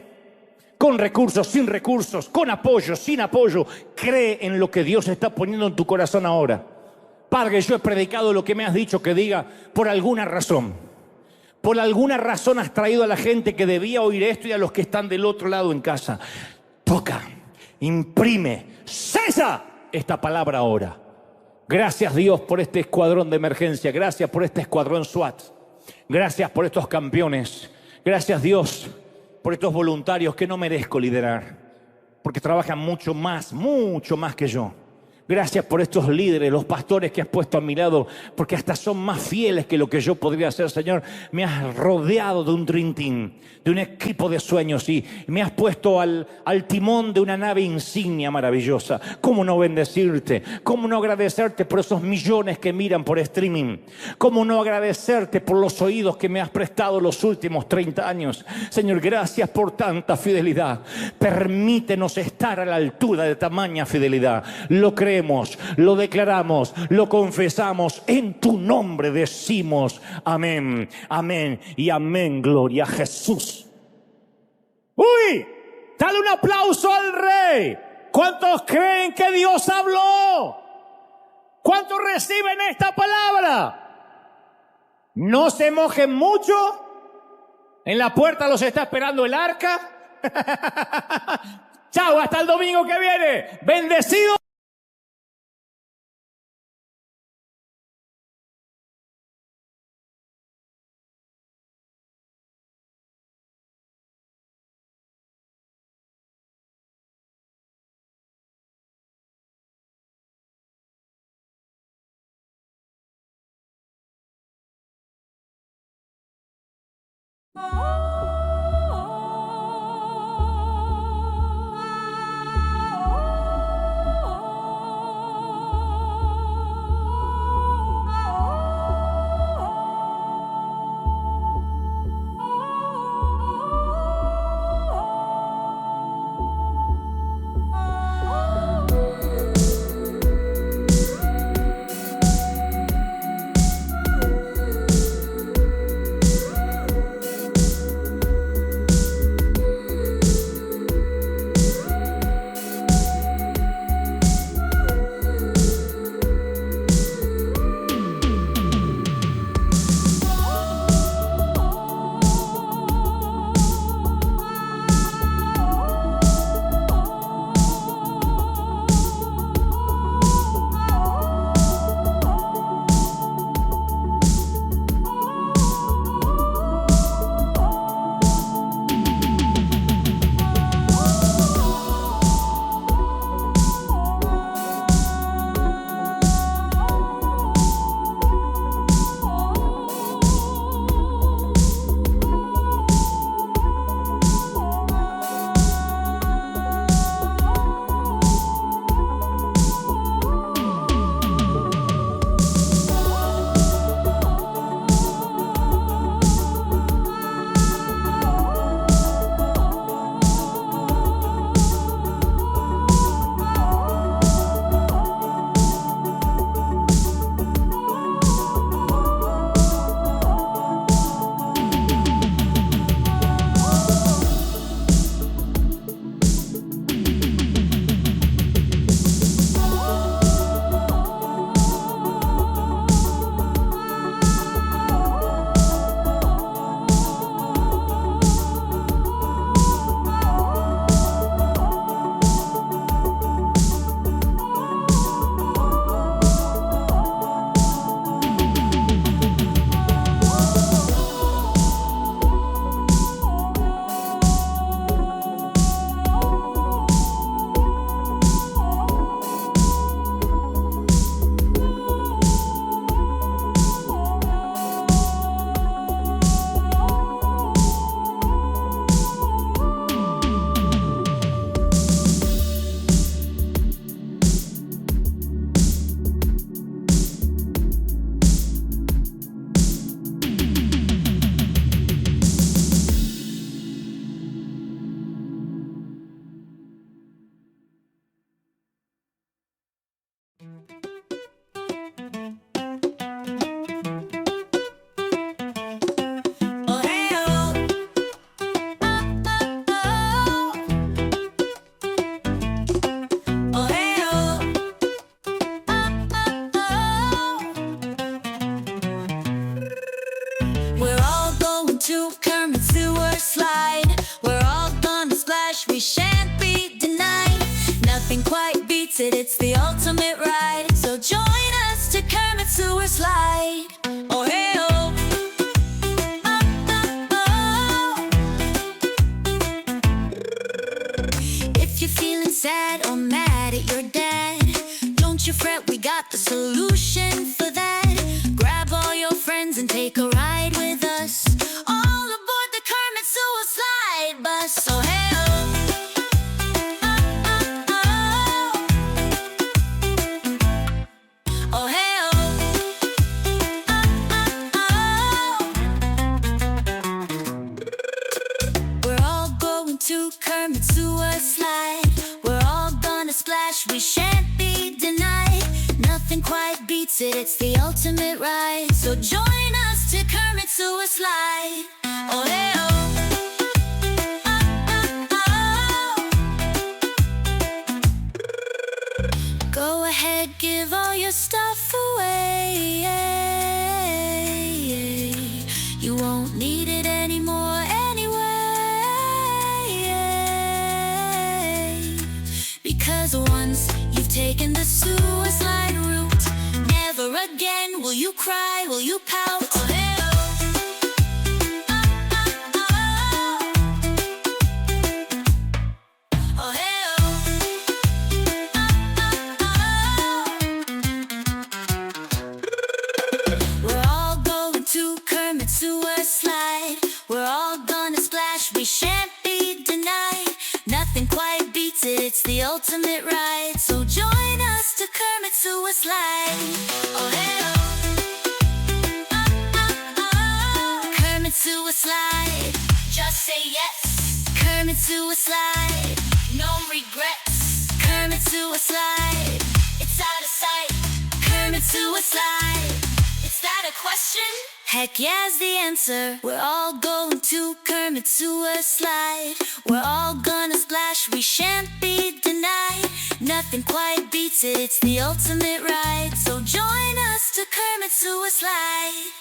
Con recursos, sin recursos, con apoyo, sin apoyo. Cree en lo que Dios está poniendo en tu corazón ahora. Padre, yo he predicado lo que me has dicho que diga por alguna razón. Por alguna razón has traído a la gente que debía oír esto y a los que están del otro lado en casa. Toca, imprime, cesa esta palabra ahora. Gracias Dios por este escuadrón de emergencia. Gracias por este escuadrón SWAT. Gracias por estos campeones. Gracias Dios por estos voluntarios que no merezco liderar, porque trabajan mucho más que yo. Gracias por estos líderes, los pastores que has puesto a mi lado, porque hasta son más fieles que lo que yo podría hacer, Señor. Me has rodeado de un Dream Team, de un equipo de sueños y me has puesto al timón de una nave insignia maravillosa. ¿Cómo no bendecirte? ¿Cómo no agradecerte por esos millones que miran por streaming? ¿Cómo no agradecerte por los oídos que me has prestado los últimos 30 años? Señor, gracias por tanta fidelidad. Permítenos estar a la altura de tamaña fidelidad. Lo creemos, lo declaramos, lo confesamos. En tu nombre decimos amén, amén y amén. Gloria a Jesús. ¡Uy! Dale un aplauso al Rey. ¿Cuántos creen que Dios habló? ¿Cuántos reciben esta palabra? No se mojen mucho. En la puerta los está esperando el arca. Chao, hasta el domingo que viene. Bendecido. to Kermit Sewer Slide. We're all gonna splash, we shan't be denied. Nothing quite beats it, it's the ultimate ride. So join us to Kermit Sewer Slide. Oh hey oh. If you're feeling sad or mad at your dad, don't you fret, we got the solution for that. Grab all your friends and take a ride with us, all aboard the Kermit Sewer Slide bus. Oh hey oh. Oh hey oh. We're all going to Kermit Sewer Slide. We're all gonna splash, we shan't be denied. Nothing quite beats it, it's the ultimate ride. So join us to Kermit Sewer Slide. Oh hey oh. Go ahead, give all your stuff away. You won't need it anymore anyway. Because once you've taken the sewer slide route, never again will you cry, will you pout. Oh, hey, oh. Oh, hey, oh. We're all going to Kermit Sewer Slide. We're all gonna splash, we shan't be denied. Nothing quite beats it, it's the ultimate ride. So join us to Kermit Sewer Slide. Oh hey oh. Kermit Sewer Slide, just say yes. Kermit Sewer Slide, no regrets. Kermit Sewer Slide, it's out of sight. Kermit Sewer Slide, is that a question? Heck yeah's the answer. We're all going to Kermit Sewer Slide. We're all gonna splash, we shan't be denied. Nothing quite beats it, it's the ultimate ride. So join us to Kermit Sewer Slide.